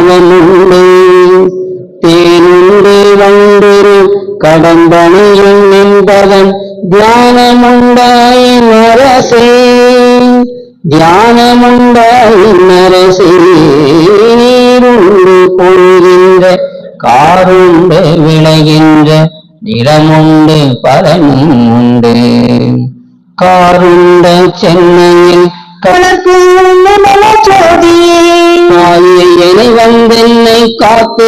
தவமுண்டு தேனுண்டு வண்டிரு கடம்பணியில் நின்றவன் தியானமுண்டாயின் அரசே தியானமுண்டாயின் அரசே நீருண்டு பொழுகின்ற காருண்டு விளைகின்ற நிலமுண்டு பலனும் உண்டு காருண்ட சென்னையில் காயை வந்தென்னை காத்த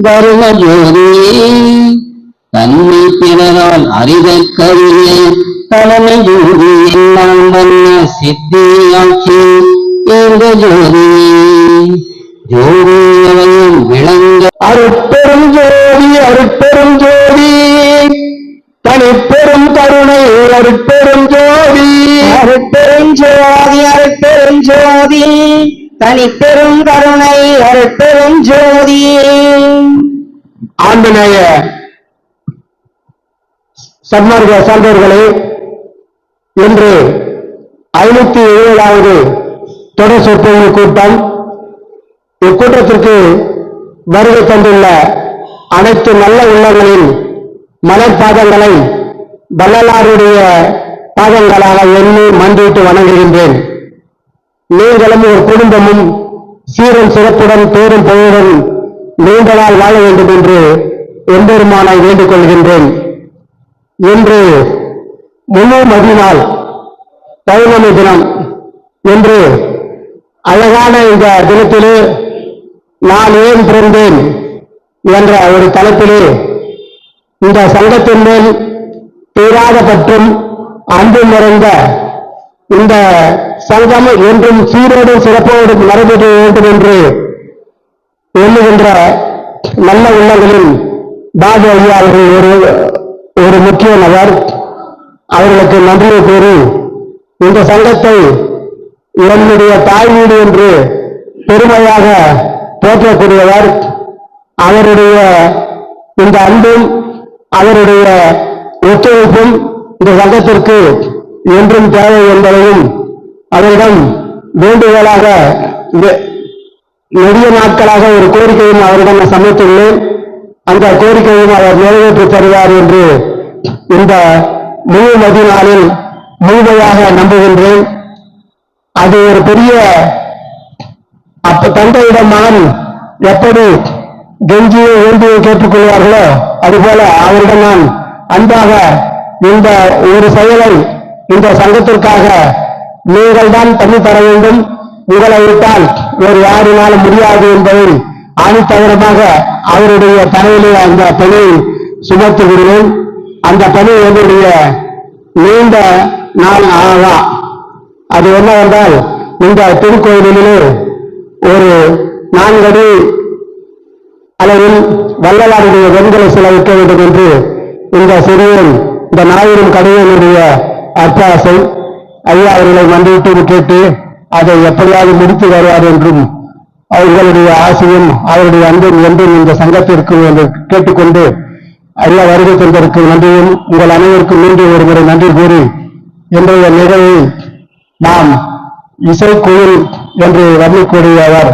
தரும ஜோதி தன்னை பிறரால் அறிதற்கரிய தலைமை ஜோதி எல்லாம் வந்த சித்தியாட்சி இந்த ஜோதி ஜோதியவையும் விளங்க அருட்பெரும் ஜோதி அருட்பெரும் ஜோதி தனிப்பெரும் கருணை அருட்பெரும் ஜோதி அருட்பெரும் ஜோதி அருட்பெரும் ஜோதி தனிப்பெரும் கருணை அருட்பெரும் ஜோதி. ஆண்டநேய சன்மார்க்க சான்றோர்களே, இன்று 507வது தொடர் சொற்பொழிவு கூட்டம். இக்கூட்டத்திற்கு வருகை தந்துள்ள அனைத்து நல்ல உள்ளங்களின் மலர்பாதங்களை வள்ளலாருடைய பாதங்களாக எண்ணி மன்றிட்டு வணங்குகின்றேன். நீங்களும் ஒரு குடும்பமும் சீரும் சிறப்புடன் பேரும் புகழுடன் நீண்ட நாள் வாழ வேண்டும் என்று எம்பெருமானை வேண்டிக் கொள்கின்றேன். இன்று முழு மதிநாள் பௌர்ணமி தினம் என்று அழகான இந்த தினத்திலே நான் ஏன் பிறந்தேன் என்ற ஒரு தலைப்பிலே இந்த சங்கத்தின் மேல் தீராத பற்றும் அன்பு நிறைந்த இந்த சங்கம் என்றும் சீரோடும் சிறப்போடும் நடைபெற வேண்டும் என்று எண்ணுகின்ற நல்ல உள்ளங்களில் பாபு ஐயா அவர்கள் ஒரு முக்கிய நபர். அவர்களுக்கு நன்றியை கூறி இந்த சங்கத்தை என்னுடைய தாய் வீடு என்று பெருமையாக போற்றக்கூடியவர். அவருடைய இந்த அன்பும் அவருடைய ஒத்துழைப்பும் இந்த சங்கத்திற்கு என்றும் தேவை என்பதையும் அவரிடம் வேண்டுகோளாக நெடிய நாட்களாக ஒரு கோரிக்கையும் அவரிடம் சமைத்துள்ளேன். அந்த கோரிக்கையும் அவர் நிறைவேற்றி தருவார் என்று இந்த முழு மதி நாளில் முழுமையாக நம்புகின்றேன். அது ஒரு பெரிய தந்தையிடம் மகன் எப்படி கெஞ்சியை வேண்டியை கேட்டுக்கொள்வார்களோ அதுபோல அவரிடம் நான் அன்பாக இந்த ஒரு செயலை இந்த சங்கத்திற்காக நீங்கள் தான் பண்ணி தர வேண்டும், உங்களை விட்டால் வேறு யாரினாலும் முடியாது என்பதை ஆணித்தவரமாக அவருடைய தலையிலே அந்த பணியை சுமத்துகிறேன். அந்த பணி என்னுடைய நீண்ட நாள் ஆகா. அது என்னவென்றால் இந்த திருக்கோயிலிலே ஒரு 4 அடி அளவில் வள்ளலாருடைய வெண்கல சிலை வைக்க வேண்டும் என்று இந்த சிறியன் இந்த ஞாயிறும் கடையனுடைய அர்த்தாசை. ஐயா அவர்களை மன்றிட்டு கேட்டு அதை எப்படியாவது முடித்து வருவார் என்றும் அவர்களுடைய ஆசையும் அவருடைய அன்பும் என்றும் இந்த சங்கத்திற்கு என்று கேட்டுக்கொண்டு ஐயா வருகை தந்ததற்கு நன்றியும் உங்கள் அனைவருக்கும் மீண்டும் ஒருமுறை நன்றி கூறி இன்றைய நிகழ்வை நாம் இசைக்குயில் என்று வர்ணிக்கூடியவர்.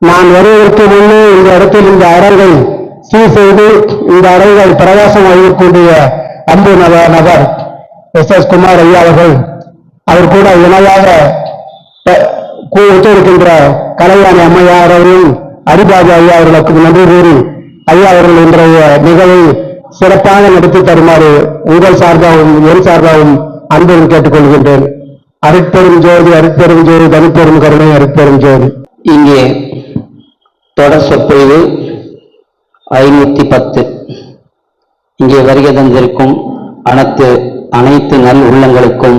நான் வருவதற்கு முன்னே இந்த இடத்தில் இந்த அரங்கை சீர் செய்து இந்த அரங்கை பிரகாசம் அளிக்கக்கூடிய அன்பு நபர் SS குமார் ஐயா அவர்கள். அவர் கூட இணையாக ஒத்துழைக்கின்ற கலைவாணி அம்மையார் அவர்களும் அரிபாபு ஐயா அவர்களுக்கு நன்றி கூறி ஐயா அவர்கள் இன்றைய நிகழ்வை சிறப்பாக நடத்தி தருமாறு உங்கள் சார்பாகவும் என் சார்பாகவும் அன்புடன் கேட்டுக்கொள்கின்றேன். அருட்பெரும் ஜோதி அருட்பெரும் ஜோதி தனிப்பெரும் கருணை அருட்பெரும் ஜோதி. இங்கே தொடர் சொற்பொழிவு 510. இங்கே வருகை தந்திருக்கும் அனைத்து நல் உள்ளங்களுக்கும்,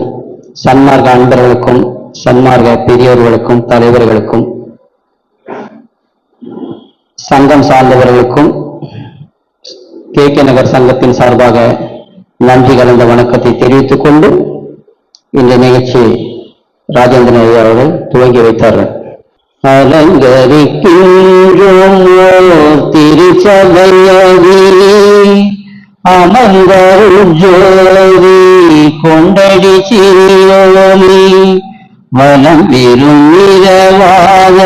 சன்மார்க்க அன்பர்களுக்கும், சன்மார்க்க பெரியவர்களுக்கும், தலைவர்களுக்கும், சங்கம் சார்ந்தவர்களுக்கும் KK நகர் சங்கத்தின் சார்பாக நன்றி கலந்த வணக்கத்தை தெரிவித்துக் கொண்டு இந்த நிகழ்ச்சி ராஜேந்திரன் ஐயா அவர்கள் துவங்கி வைத்தார்கள். அலங்கரிக்கின்றோம் திருச்சபையதிலே அமர்ந்தருள் ஜோதி கொண்டடி சிறியோமி வலம் பெரும் இரவாக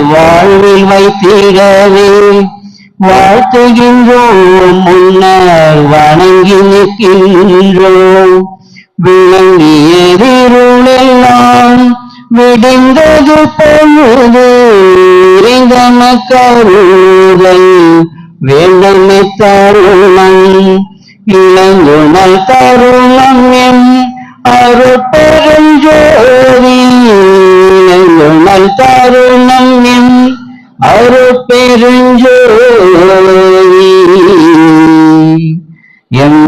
வாழ்வில் வைத்திடவே வாழ்த்துகின்றோம், முன்னர் வணங்கி நிற்கின்றோம். விளங்கியதிருளெல்லாம் விடிந்தது பொழுது இறைந்தன கருதை வேண்டமை தருணம் இளங்குணல் தருணம் என் அருட்பெருஞ்சோதி இளங்குணல் தருணம் என் அருட்பெருஞ்சோதி எம்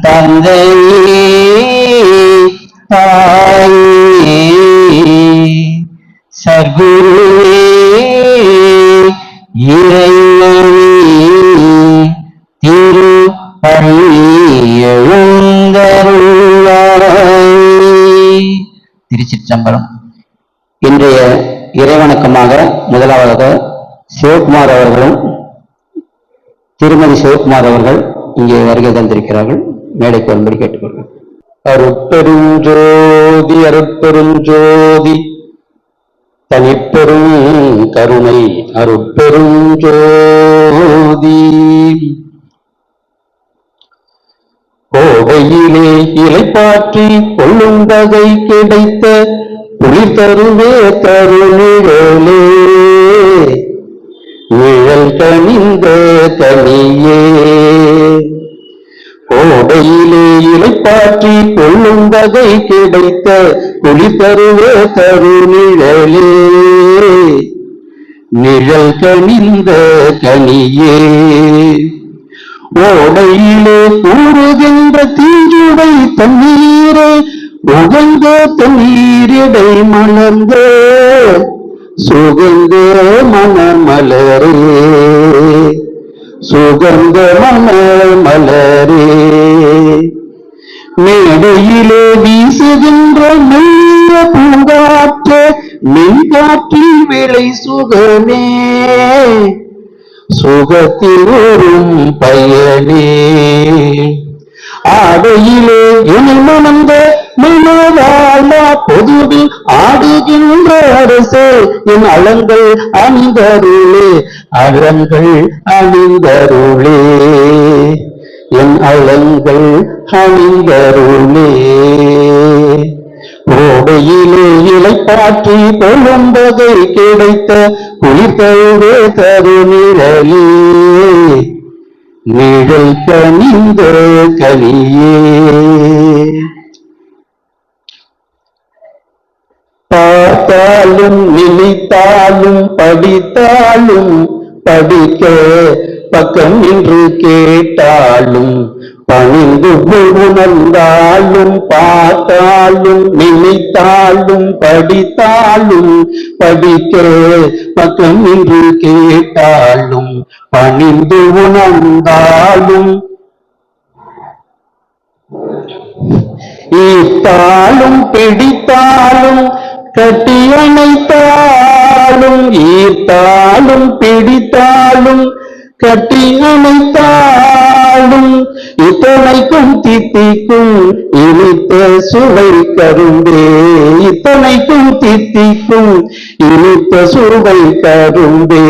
தந்தையே தாயே சர்க்குருவே இறைவனே திரு திருச்சிற்றம்பலம். இன்றைய இறைவணக்கமாக முதலாவதாக சிவகுமார் அவர்களும் திருமதி சிவகுமார் அவர்கள் இங்கே வருகை தந்திருக்கிறார்கள். மேடைக்கு வரும்படி கேட்டுக்கொள்கிறேன். அருட்பெருஞ்சோதி அருட்பெருஞ்சோதி தனிப்பெரும் கருணை அருட்பெருஞ்சோதி. கோவையிலே இலைப்பாற்றி கொள்ளுந்தகை கிடைத்த குளிர் தருவே தருணிகளே நிழல் கனிந்த கனியே. கோடையிலே இலைப்பாற்றி கொள்ளுந்தகை கிடைத்த குளிர் தருவே தருணிகளே நிழல் கனிந்த கனியே. ஓடையிலே கூறுகின்ற தீஞ்சுவை தண்ணீரே உகந்த தண்ணீரிடை மலர்ந்த சுகந்த மணமலரே சுகந்த மணமலரே. மேடையிலே வீசுகின்ற மெல்ல பூங்காற்று மின்காற்றில் விளை சுகமே சுகத்தில் வரும் பயனே. ஆடையிலே இனி மணந்த மனதாளா பொதுவில் ஆடுகின்ற அரசே என் அலங்கள் அணிந்தருளே அலங்கள் அணிந்தருளே என் அலங்கள் அணிந்தருளே. ஓடையிலே இலைப்பாற்றி கொள்ளும்பகை கிடைத்த குளிர்தழுவே தருநிழலே நிழல் கனிந்த கனியே. பார்த்தாலும் நினைத்தாலும் படித்தாலும் படிக்க பக்கம் நின்று கேட்டாலும் பணிந்து உணர்ந்தாலும் பார்த்தாலும் நினைத்தாலும் படித்தாலும் படிக்க பக்கம் நின்று கேட்டாலும் பணிந்து உணர்ந்தாலும் ஈர்த்தாலும் பிடித்தாலும் கட்டி அணைத்தாலும் ஈர்த்தாலும் பிடித்தாலும் கட்டி அணைத்தாலும் இத்தனைக்கும் தித்திக்கும் இனித்த சுவை கரும்பே இத்தனைக்கும் தித்திக்கும் இனித்த சுவை கரும்பே.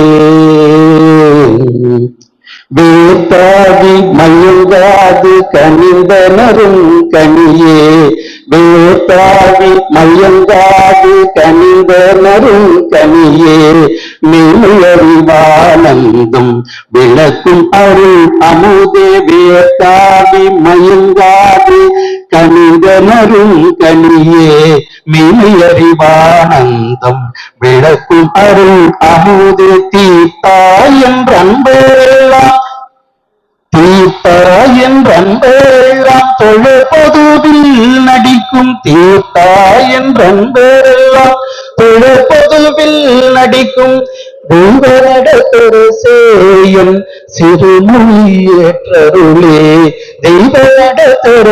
வேத்தாதி மயங்காது கனிந்தனரும் கனியே வேத்தாதி மயங்காது கனிந்தனரும் கனியே மெய்யறிவானந்தும் விளக்கும் அருள் அமுதே வேத்தாதி மயங்காது கனிந்தனரும் கனியே மெய்யறிவானந்தம் விளக்கும் அருள் அமுதே. தீத்தாயம் அன்பெல்லாம் தீர்த்தாயன் அன்பெல்லாம் தொழுபொதுவில் நடிக்கும் தீர்த்தாயன் அன்பெல்லாம் தொழுபொதுவில் நடிக்கும் தெய்வநடத்தரசேயன் சிறுமொழியேற்றருளே தெய்வநடத்தரசேயன்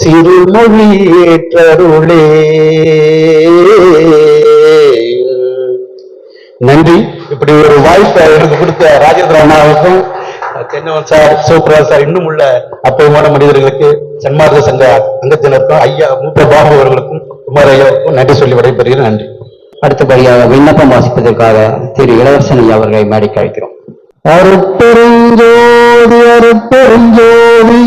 சிறுமொழியேற்றருளே. நன்றி. இப்படி ஒரு வாய்ப்பை எனக்கு கொடுத்த ராஜேந்திர அண்ணாவுக்கும் சென்னவன் சார் சிவபிரகாஷ் சார் இன்னும் உள்ள அப்பயமான மனிதர்களுக்கு சன்மார்க்க சங்க அங்கத்தினருக்கும் ஐயா மூத்த பாபு அவர்களுக்கும் குமாரையாவுக்கும் நன்றி சொல்லி விடைபெறுகிறேன். நன்றி. அடுத்தபடியாக விண்ணப்பம் வாசிப்பதற்காக திரு இளவரசன் ஐயா அவர்களை மேடைக்கு அழைக்கிறோம். அருட்பெருஞ்சோதி அருட்பெருஞ்சோதி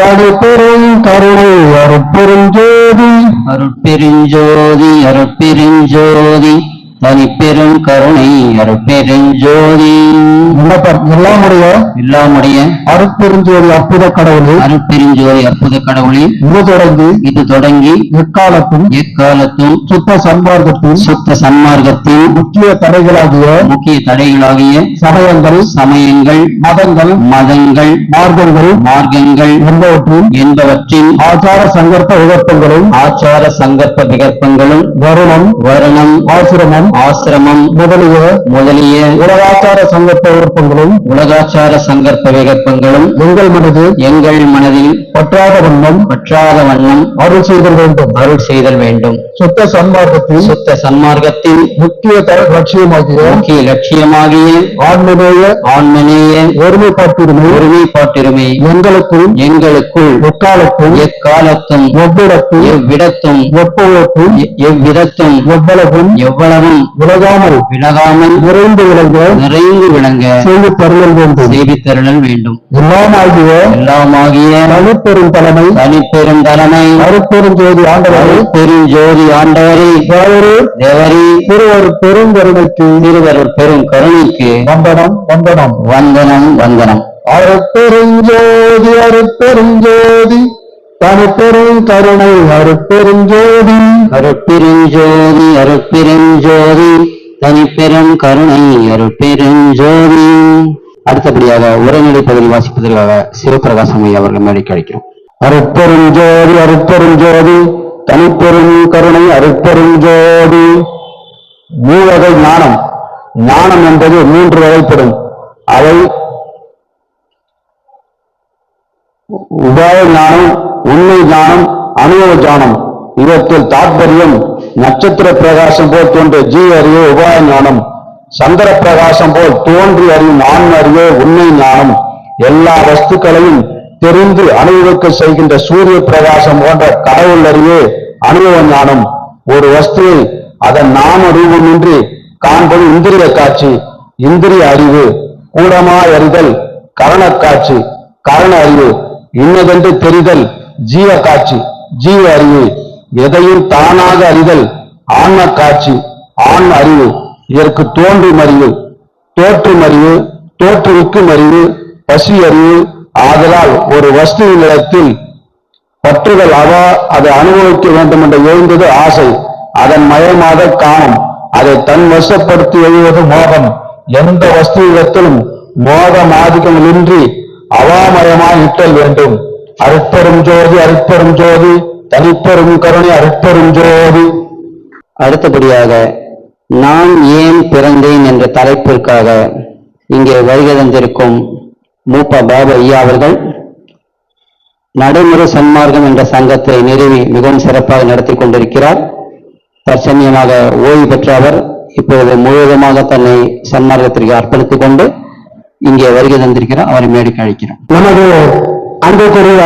தனிப்பெரும் கருணை அருட்பெருஞ்சோதி அருட்பெருஞ்சோதி அருட்பெருஞ்சோதி தனிப்பெரும் கருணை அருட்பெருஞ்சோதி. விண்ணப்பம் எல்லாமுடைய அருட்பெருஞ்சோதி அற்புத கடவுளே, அருட்பெருஞ்சோதி அற்புத கடவுளே, இது தொடங்கி எக்காலத்தும் சுத்த சன்மார்க்கத்தின் முக்கிய தடைகளாகிய சமயங்கள் மதங்கள் மார்க்கங்கள் என்பவற்றின் ஆச்சார சங்கற்ப விகற்பங்களும் வருணம் ஆசிரமம் முதலிய உலகாச்சார சங்கற்ப விகற்பங்களும் எங்கள் மனதில் பற்றாத வண்ணம் அருள் செய்தல் வேண்டும். சுத்த சன்மார்க்கத்தின் முக்கிய லட்சியமாகிய ஆன்மநேய ஒருமைப்பாட்டிருமை எங்களுக்குள் எக்காலத்தும் எவ்விடத்தும் எவ்வளவும் விலகாமல் நிறைந்து விளங்க செய்தித்தருளல் வேண்டும். எல்லாமாகிய தனிப்பெரும் தலைமை அருட்பெருஞ்சோதி ஆண்டவரே தேவரே திருவருட் பெரும் கருணைக்கு வந்தனம். அருட்பெருஞ்சோதி தனிப்பெரும் கருணை அருட்பெருஞ்சோதி தனிப்பெரும் கருணை அருட்பெருஞ்சோதி. அடுத்தபடியாக உரைநடை பகுதி வாசிப்பதற்காக சிவபிரகாசம் ஐயா அவர்கள் மேடைக்கு அழைக்கிறோம். அருட்பெருஞ்சோதி தனிப்பெரும் கருணை அருட்பெருஞ்சோதி. மூவகை ஞானம் என்பது 3 வகைப்படும். அவை உபாய ஞானம், உண்மை ஞானம், அனுபவ ஞானம். இவற்றில் தாற்பயம் நட்சத்திர பிரகாசம் போல் தோன்றிய ஜீவ அறிவே உபாய ஞானம், சந்திர பிரகாசம் போல் தோன்றி அறியும் ஆன்ம அறிவே உண்மை ஞானம், எல்லா வஸ்துக்களையும் தெரிந்து அனுபவிக்க செய்கின்ற சூரிய பிரகாசம் போன்ற கடவுள் அறிவே அனுபவ ஞானம். ஒரு வஸ்துவை அதன் நாம ரூபமின்றி காண்பது இந்திரிய காட்சி, இந்திரிய அறிவு. கூடமாய் அறிதல் கரண காட்சி, கரண அறிவு. இன்னதென்று தெரிதல் ஜீவ காட்சி, ஜீவ அறிவு. எதையும் தானாக அறிதல் ஆன்ம காட்சி, ஆன்ம அறிவு. இதற்கு தோன்றும் அறிவு, தோற்றும் அறிவு, தோற்றுவிக்கும் அறிவு, பசி அறிவு. ஆதலால் ஒரு வஸ்துவின் இடத்தில் பற்றுதல் அவா அதை அனுபவிக்க வேண்டும் என்று எழுந்தது ஆசை, அதன் மயமாக காமம், அதை தன் வசப்படுத்தி எழுவது மோகம். எந்த வஸ்துவிடத்திலும் மோகம் ஆதிக்கங்களின்றி அவாமயமாய் இட்டல் வேண்டும். அருட்பெரும் ஜோதி தனிப்பெரும் கருணை அருட்பெரும் ஜோதி. அடுத்தபடியாக நான் ஏன் பிறந்தேன் என்ற தலைப்பிற்காக இங்கே வருகை தந்திருக்கும் மூப்பா பாபு ஐயா அவர்கள் நடைமுறை சன்மார்க்கம் என்ற சங்கத்தை நிறுவி மிகவும் சிறப்பாக நடத்தி கொண்டிருக்கிறார். தற்சமயமாக ஓய்வு பெற்ற அவர் இப்பொழுது முழுவதுமாக தன்னை சன்மார்க்கத்திற்கு அர்ப்பணித்துக் கொண்டு இங்கே வருகை தந்திருக்கிறார். அவரை மேடைக்கு அழைக்கிறோம். நமது அன்புக்குரிய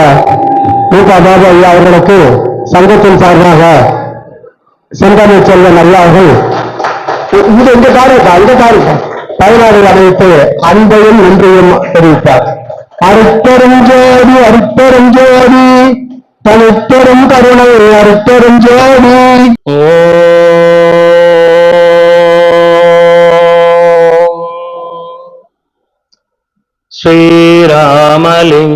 மூப்பா பாபு ஐயா அவர்களுக்கு சங்கத்தின் சார்பாக செந்தமிழ் செல்வன் ஐயா அவர்கள் இந்த காரியத்தை தமிழ்நாடு அழைத்து அன்பையும் நன்றியும் தெரிவித்தார். அருட்பெரும் ஜோதி தனிப்பெரும் கருணை அருட்பெரும் ஜோதி.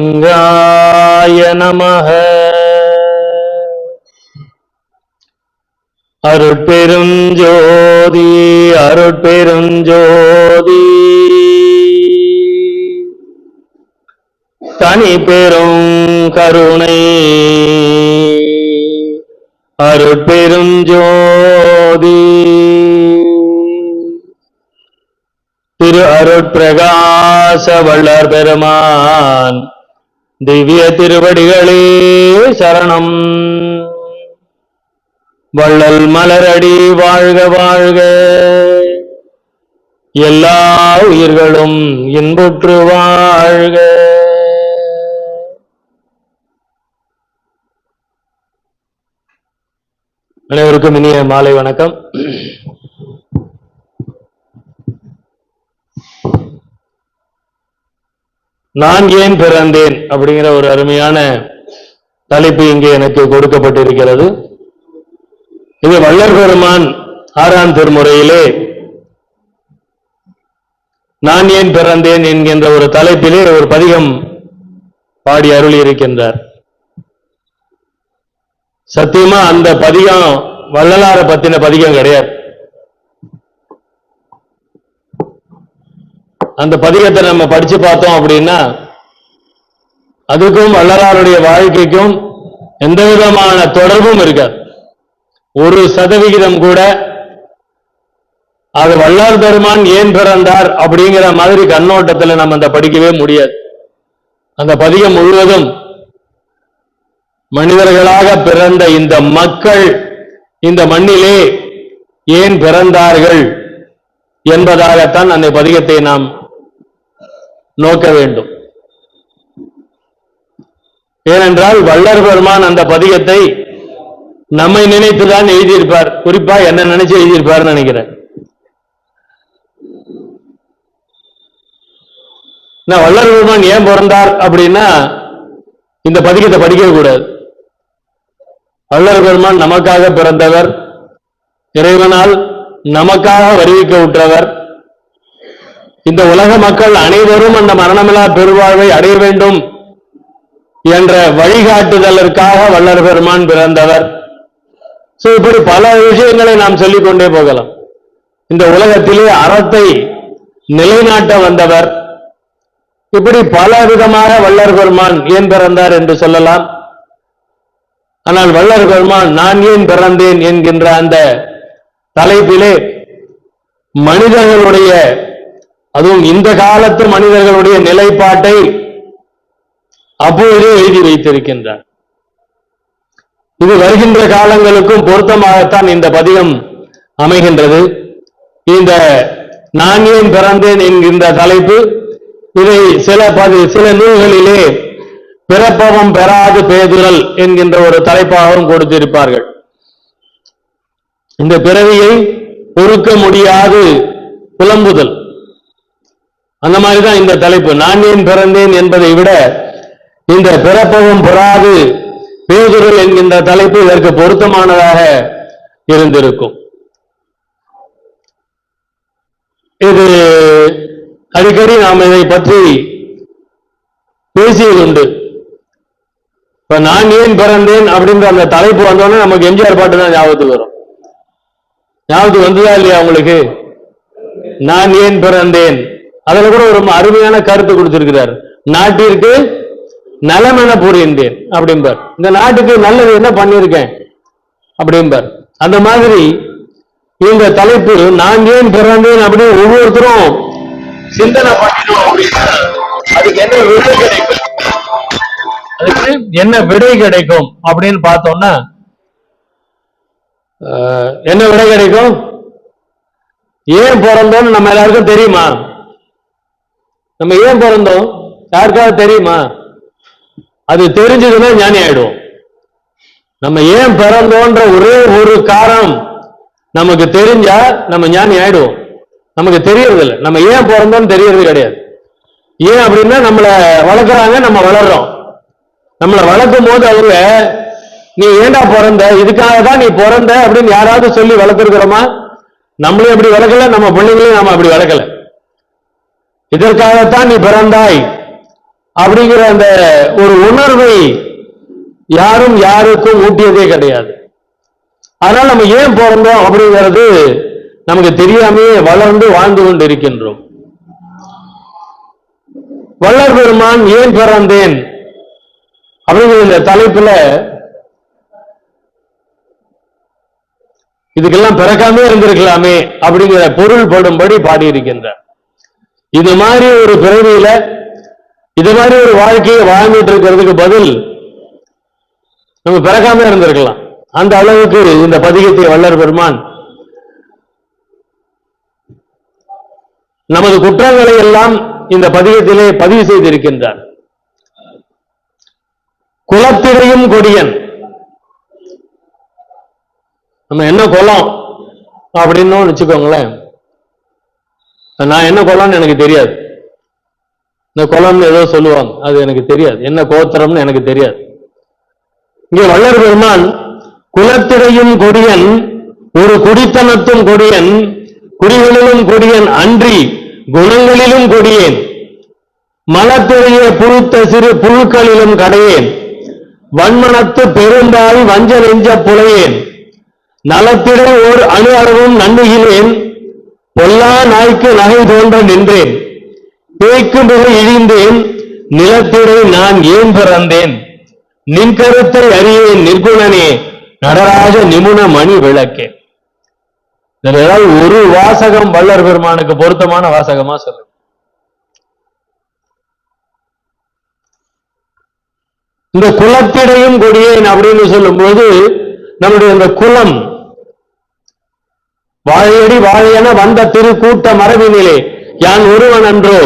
ஸ்ரீராமலிங்காய நமஹ. அருட்பெருஞ்சோதி அருட்பெருஞ்சோதி தனிப்பெரும் கருணை அருட்பெருஞ்சோதி. திரு அருட்பிரகாச வள்ளற் பெருமான் திவ்ய திருவடிகளே சரணம். வள்ளல் மலரடி வாழ்க வாழ்க, எல்லா உயிர்களும் இன்புற்று வாழ்க. அனைவருக்கும் இனிய மாலை வணக்கம். நான் ஏன் பிறந்தேன் அப்படிங்கிற ஒரு அருமையான தலைப்பு இங்கே எனக்கு கொடுக்கப்பட்டிருக்கிறது. இது வள்ளல் பெருமான் 6ஆம் திருமுறையிலே நான் ஏன் பிறந்தேன் என்கின்ற ஒரு தலைப்பிலே ஒரு பதிகம் பாடி அருளி இருக்கின்றார். சத்தியமா அந்த பதிகம் வள்ளலார பத்தின பதிகம் கிடையாது. அந்த பதிகத்தை நம்ம படிச்சு பார்த்தோம் அப்படின்னா அதுக்கும் வள்ளலாருடைய வாழ்க்கைக்கும் எந்த விதமான தொடர்பும் இருக்காது. 1% கூட அது வள்ளல் பெருமான் ஏன் பிறந்தார் அப்படிங்கிற மாதிரி கண்ணோட்டத்தில் நம்ம அந்த படிக்கவே முடியாது. அந்த பதிகம் முழுவதும் மனிதர்களாக பிறந்த இந்த மக்கள் இந்த மண்ணிலே ஏன் பிறந்தார்கள் என்பதாகத்தான் அந்த பதிகத்தை நாம் நோக்க வேண்டும். ஏனென்றால் வள்ளல் பெருமான் அந்த பதிகத்தை நம்மை நினைத்துதான் எழுதியிருப்பார். குறிப்பா என்ன நினைச்சு எழுதியிருப்பார் நினைக்கிறேன். வள்ளல் பெருமான் ஏன் பிறந்தார் அப்படின்னா இந்த பதிகத்தை படிக்கவே கூடாது. வள்ளல் பெருமான் நமக்காக பிறந்தவர், இறைவனால் நமக்காக வருவிக்க உற்றவர். இந்த உலக மக்கள் அனைவரும் அந்த மரணமில்லா பெருவாழ்வை அடைய வேண்டும் என்ற வழிகாட்டுதலுக்காக வள்ளல் பெருமான் பிறந்தவர். இப்படி பல விஷயங்களை நாம் சொல்லிக் கொண்டே போகலாம். இந்த உலகத்திலே அறத்தை நிலைநாட்ட வந்தவர். இப்படி பல விதமாக வள்ளல் பெருமான் ஏன் பிறந்தார் என்று சொல்லலாம். ஆனால் வள்ளல் பெருமான் நான் ஏன் பிறந்தேன் என்கின்ற அந்த தலைப்பிலே மனிதர்களுடைய, அதுவும் இந்த காலத்து மனிதர்களுடைய நிலைப்பாட்டை அப்பொழுதே எழுதி வைத்திருக்கின்றார். இது வருகின்ற காலங்களுக்கும் பொருத்தமாகத்தான் இந்த பதிகம் அமைகின்றது. இந்த நான் ஏன் பிறந்தேன் என்கின்ற தலைப்பு இதை சில நூல்களிலே பிறப்பவம் பெறாது பேதுரல் என்கின்ற ஒரு தலைப்பாகவும் கொடுத்திருப்பார்கள். இந்த பிறவியை பொறுக்க முடியாது புலம்புதல், அந்த மாதிரிதான் இந்த தலைப்பு. நான் ஏன் பிறந்தேன் என்பதை விட இந்த பிறப்பவம் பெறாது பேதுரல் என்கின்ற தலைப்பு இதற்கு பொருத்தமானதாக இருந்திருக்கும். இது அடிக்கடி நாம் இதை பற்றி பேசியதுண்டு. இப்ப நான் ஏன் பிறந்தேன் அப்படின்ற அந்த தலைப்பு வந்தோடனே நமக்கு எம்ஜிஆர் பாட்டு தான் ஞாபகத்துக்கு வரும். ஞாபகத்துக்கு வந்ததா இல்லையா உங்களுக்கு? நான் ஏன் பிறந்தேன், அதுல கூட ஒரு அருமையான கருத்து கொடுத்திருக்கிறார். நாட்டிற்கு நலமென புரிந்தேன் அப்படிம்பார். இந்த நாட்டுக்கு நல்லது என்ன பண்ணியிருக்கேன் அப்படிம்பார். அந்த மாதிரி இந்த தலைப்பு நான் ஏன் பிறந்தேன் அப்படின்னு ஒவ்வொருத்தரும் சிந்தனை பண்ணிடும் அப்படின்னா அதுக்கு என்ன விடை கிடைக்கும், அதுக்கு என்ன விடை கிடைக்கும் அப்படின்னு பார்த்தோம்னா என்ன விடை கிடைக்கும்? ஏன் பிறந்தோம்னு நம்ம எல்லாருக்கும் தெரியுமா? நம்ம ஏன் பிறந்தோம் யாருக்காவது தெரியுமா? அது தெரிஞ்சதுன்னா ஞானி ஆயிடுவோம். நம்ம ஏன் பிறந்தோன்ற ஒரே ஒரு காரணம் நமக்கு தெரிஞ்சா நம்ம ஞானி ஆயிடுவோம். நமக்கு தெரியறது இல்லை, நம்ம ஏன் பிறந்தோம்னு தெரியறது கிடையாது. ஏன் அப்படின்னா நம்மளை வளர்க்குறாங்க, நம்ம வளர்றோம். நம்மளை வளர்க்கும் போது அவங்க நீ ஏண்டா பிறந்த, இதுக்காக தான் நீ பிறந்த அப்படின்னு யாராவது சொல்லி வளர்த்துருக்கிறோமா? நம்மளையும் அப்படி வளர்க்கல, நம்ம பிள்ளைங்களையும் நாம அப்படி வளர்க்கல. இதற்காகத்தான் நீ பிறந்தாய் அப்படிங்கிற அந்த ஒரு உணர்வை யாரும் யாருக்கும் ஊட்டியதே கிடையாது. அதனால நம்ம ஏன் பிறந்தோம் அப்படிங்கிறது நமக்கு தெரியாமையே வளர்ந்து வாழ்ந்து கொண்டு இருக்கின்றோம். வள்ளல் பெருமான் ஏன் பிறந்தேன் அப்படிங்கிற இந்த தலைப்புல இதுக்கெல்லாம் பிறக்காமே இருந்திருக்கலாமே அப்படிங்கிற பொருள் படும்படி பாடியிருக்கின்றார். இது மாதிரி ஒரு பிறவியில இது மாதிரி ஒரு வாழ்க்கையை வாழ்ந்துட்டு இருக்கிறதுக்கு பதில் நம்ம பிறக்காம இருந்திருக்கலாம். அந்த அளவுக்கு இந்த பதிகத்தை வள்ளல் பெருமான் நமது குற்றங்களை எல்லாம் இந்த பதிகத்திலே பதிவு செய்திருக்கின்றார். குலத்திரையும் கொடியன், நம்ம என்ன குலம் அப்படின்னு வச்சுக்கோங்களேன். நான் என்ன குலம்னு எனக்கு தெரியாது. இந்த குலம்னு ஏதோ சொல்லுவாங்க, அது எனக்கு தெரியாது. என்ன கோத்திரம்னு எனக்கு தெரியாது. இங்கே வள்ளல் பெருமான் குலத்திடையும் கொடியன், ஒரு குடித்தனத்தும் கொடியன், குறிகளிலும் கொடியன் அன்றி குணங்களிலும் கொடியேன், மலத்திடையே புழுத்த சிறு புழுக்களிலும் கடையேன், வன்மனத்து பெரும்பாய் வஞ்ச நெஞ்ச புலையேன், நலத்திடை ஓர் அணு அளவும் நன்னுகிறேன், பொல்லா நாய்க்கு நகை தோன்ற நின்றேன், பேய்க்கு மிக இழிந்தேன், நிலத்திடை நான் ஏன் பிறந்தேன், நின் கருத்தை அறியேன் நிர்குணனே, நடராஜ நிமுன மணி விளக்கே. ஏதாவது ஒரு வாசகம் வள்ளல் பெருமானுக்கு பொருத்தமான வாசகமா சொல்லுங்க. இந்த குலத்திடையும் கொடியேன் அப்படின்னு சொல்லும்போது நம்முடைய இந்த குலம், வாழையடி வாழையென வந்த திருக்கூட்ட மரபினிலே யான் ஒருவன் அன்றோ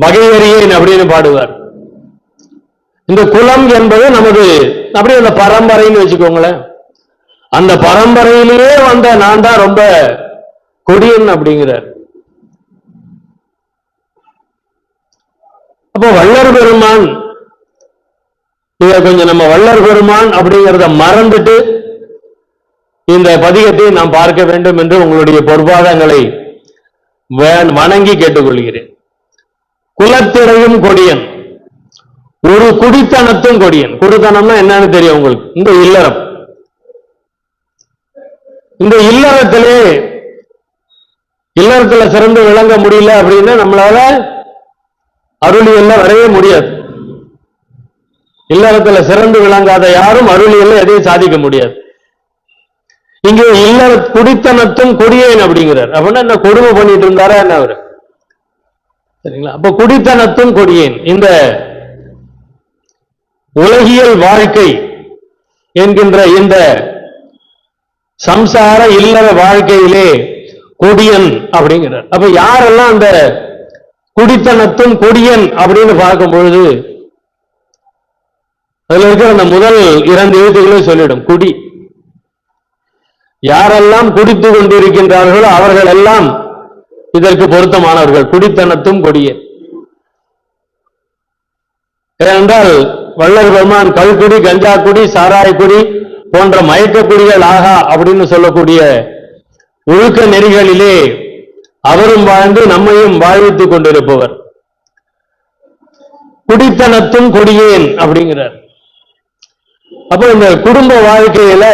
வகையறியேன் அப்படின்னு பாடுவார். இந்த குலம் என்பது நமது அப்படி அந்த பரம்பரைன்னு வச்சுக்கோங்களேன். அந்த பரம்பரையிலேயே வந்த நான் தான் ரொம்ப கொடியன் அப்படிங்கிறார். அப்போ வள்ளல் பெருமான் இத கொஞ்சம் நம்ம வள்ளல் பெருமான் அப்படிங்கிறத மறந்துட்டு இந்த பதிகத்தை நாம் பார்க்க வேண்டும் என்று உங்களுடைய பொற்பாதங்களை வணங்கி கேட்டுக்கொள்கிறேன். குலத்திடையும் கொடியன், ஒரு குடித்தனத்தும் கொடியன். குடித்தனம்னா என்னன்னு தெரியும் உங்களுக்கு? இந்த இல்லறம். இந்த இல்லறத்துல சிறந்து விளங்க முடியல அப்படின்னா நம்மளால அருளியல்ல வரவே முடியாது. இல்லறத்துல சிறந்து விளங்காத யாரும் அருளியல்ல எதையும் சாதிக்க முடியாது. இங்கே இல்லற குடித்தனத்தும் கொடியேன் அப்படிங்கிறார். அப்படின்னா என்ன, கொடுமை பண்ணிட்டு இருந்தாரா என்ன அவரு? சரிங்களா? அப்ப குடித்தனத்தும் கொடியேன். இந்த உலகியல் வாழ்க்கை என்கின்ற இந்த சம்சார இல்லற வாழ்க்கையிலே கொடியன் அப்படிங்கிறார். அப்ப யாரெல்லாம் அந்த குடித்தனத்தும் கொடியன் அப்படின்னு பார்க்கும் பொழுது அதுல இருக்கிற அந்த முதல் 2 எழுத்துக்களை சொல்லிடும். குடி. யாரெல்லாம் குடித்து கொண்டிருக்கின்றார்களோ அவர்கள் எல்லாம் இதற்கு பொருத்தமானவர்கள். குடித்தனத்தும் கொடியன். ஏனென்றால் வள்ளல் பெருமான் கல்குடி, கஞ்சா குடி, சாராயக்குடி போன்ற மயக்க குடிகள் ஆகா அப்படின்னு சொல்லக்கூடிய ஒழுக்க நெறிகளிலே அவரும் வாழ்ந்து நம்மையும் வாழ்வித்துக் கொண்டிருப்பவர். குடித்தனத்தும் கொடியேன் அப்படிங்கிறார். அப்போ இந்த குடும்ப வாழ்க்கையில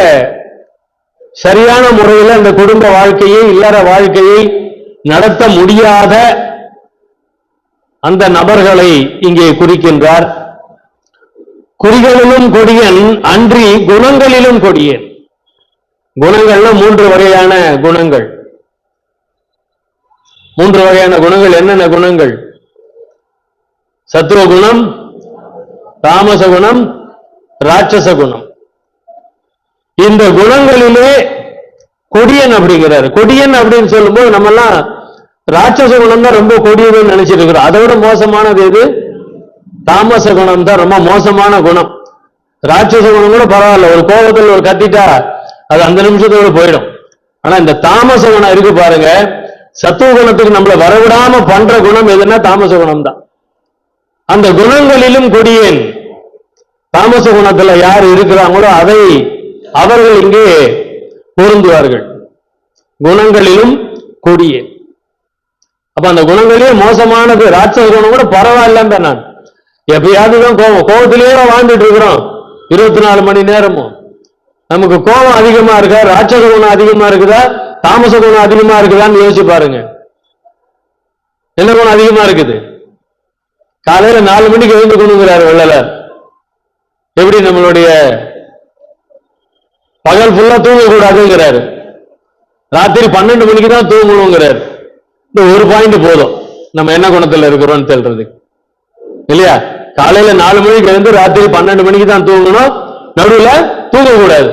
சரியான முறையில் இந்த குடும்ப வாழ்க்கையை, இல்லற வாழ்க்கையை நடத்த முடியாத அந்த நபர்களை இங்கே குறிக்கின்றார். குறிகளிலும் கொடியன் அன்றி குணங்களிலும் கொடியேன். குணங்கள்னா 3 வகையான குணங்கள். 3 வகையான குணங்கள். என்னென்ன குணங்கள்? சத்துவ குணம், தாமச குணம், ராட்சச குணம். இந்த குணங்களிலே கொடியன் அப்படிங்கிறார். கொடியன் அப்படின்னு சொல்லும்போது நம்ம எல்லாம் ராட்சச குணம் தான் ரொம்ப கொடியதுன்னு நினைச்சிட்டு இருக்கிறோம். அதை விட மோசமானது எது? தாமச குணம் தான் ரொம்ப மோசமான குணம். ராட்சச குணம் கூட பரவாயில்ல, ஒரு கோபத்தில் ஒரு கத்திட்டா அது அந்த நிமிஷத்தோடு போயிடும். ஆனா இந்த தாமச குணம் இருக்கு பாருங்க, சத்துவ குணத்துக்கு நம்மளை வரவிடாம பண்ற குணம் எதுன்னா தாமச குணம் தான். அந்த குணங்களிலும் கொடியேன். தாமச குணத்துல யார் இருக்கிறாங்களோ அதை அவர்கள் இங்கே பொருந்துவார்கள். குணங்களிலும் கொடியேன். அப்ப அந்த குணங்களே மோசமானது. ராட்சச குணம் கூட பரவாயில்லன்னு நான் எப்பயாவது தான் கோபத்திலேயே வாழ்ந்துட்டு இருக்கிறோம் 24 மணி நேரமும். நமக்கு கோபம் அதிகமா இருக்கா, ராட்சச குணம் அதிகமா இருக்குதா, தாமச குணம் அதிகமா இருக்குதான்னு யோசிச்சு பாருங்க. என்ன குணம் அதிகமா இருக்குது? காலையில 4 மணிக்கு எழுந்து கொண்டுங்கிறார் வள்ளலார். எப்படி நம்மளுடைய பகல் ஃபுல்லா தூங்கக்கூடாதுங்கிறாரு, ராத்திரி 12 மணிக்கு தான் தூங்கணுங்கிறாரு. இந்த ஒரு பாயிண்ட் போதும் நம்ம என்ன குணத்துல இருக்கிறோம்னு சொல்றதுக்கு இல்லையா? காலையில 4 மணிக்கு எழுந்து ராத்திரி 12 மணிக்கு தான் தூங்கணும், நடுவுல தூங்கக்கூடாது.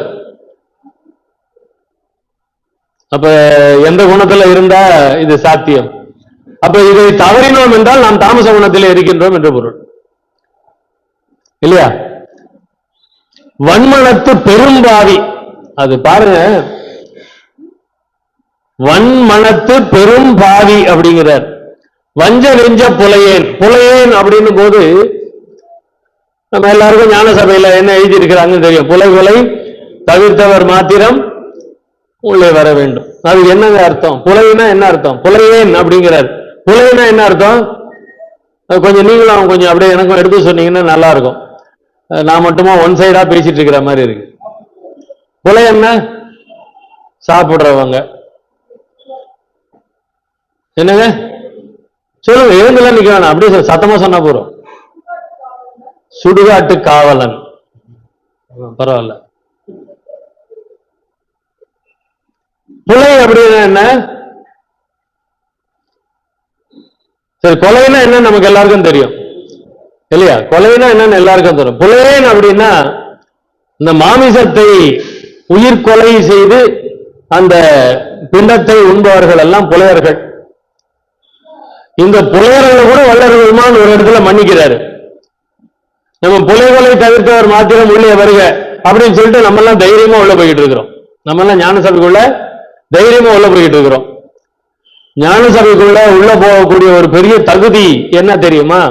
அப்ப எந்த குணத்துல இருந்தா இது சாத்தியம்? அப்ப இதை தவறினோம் என்றால் நாம் தாமச குணத்திலே இருக்கின்றோம் என்று பொருள் இல்லையா? வன்மனத்து பெரும்பாவி. அது பாருங்க, வன்மனத்து பெரும் பாவி அப்படிங்கிறார். வஞ்ச நெஞ்ச புலையேன். புலையேன் அப்படின்னு போது நம்ம எல்லாருக்கும் ஞான சபையில என்ன எழுதி இருக்கிறாங்கன்னு தெரியும். புலைகளை தவிர்த்தவர் மாத்திரம் உள்ளே வர வேண்டும். அது என்னங்க அர்த்தம்? புலைனா என்ன அர்த்தம்? புலையேன் அப்படிங்கிறார். புலைனா என்ன அர்த்தம்? கொஞ்சம் நீங்களும் கொஞ்சம் அப்படியே எனக்கும் எடுத்து சொன்னீங்கன்னா நல்லா இருக்கும். நான் மட்டுமா ஒன் சைடா பேசிட்டு இருக்கிற மாதிரி இருக்கு. புலை என்ன? சாப்பிடுறவங்க. என்னங்க சொல்லுங்க, எழுந்துலாம் நிக்க வேணாம், அப்படியே சத்தமா சொன்னா போறோம். சுடுகாட்டு காவலன். பரவாயில்ல. புலை அப்படின்னா என்ன? சரி, கொலைன்னா என்ன நமக்கு எல்லாருக்கும் தெரியும் இல்லையா? கொலைனா என்னன்னு எல்லாருக்கும் தெரியும். புலையேன் அப்படின்னா இந்த மாமிசத்தை உயிர் கொலை செய்து அந்த பிண்டத்தை உண்பவர்கள் எல்லாம் புலையர்கள். இந்த புலையர்கள் கூட வள்ளல் பெருமான் ஒரு இடத்துல மன்னிக்கிறாரு. நம்ம புலைகளை தவிர்த்தவர் மாத்திரம் உள்ளே வருக அப்படின்னு சொல்லிட்டு நம்ம எல்லாம் தைரியமா உள்ள போயிட்டு இருக்கிறோம். நம்ம எல்லாம் ஞான சபைக்குள்ள தைரியமா உள்ள போயிட்டு இருக்கிறோம். ஞான சபைக்குள்ள உள்ள போகக்கூடிய ஒரு பெரிய தகுதி என்ன தெரியுமா?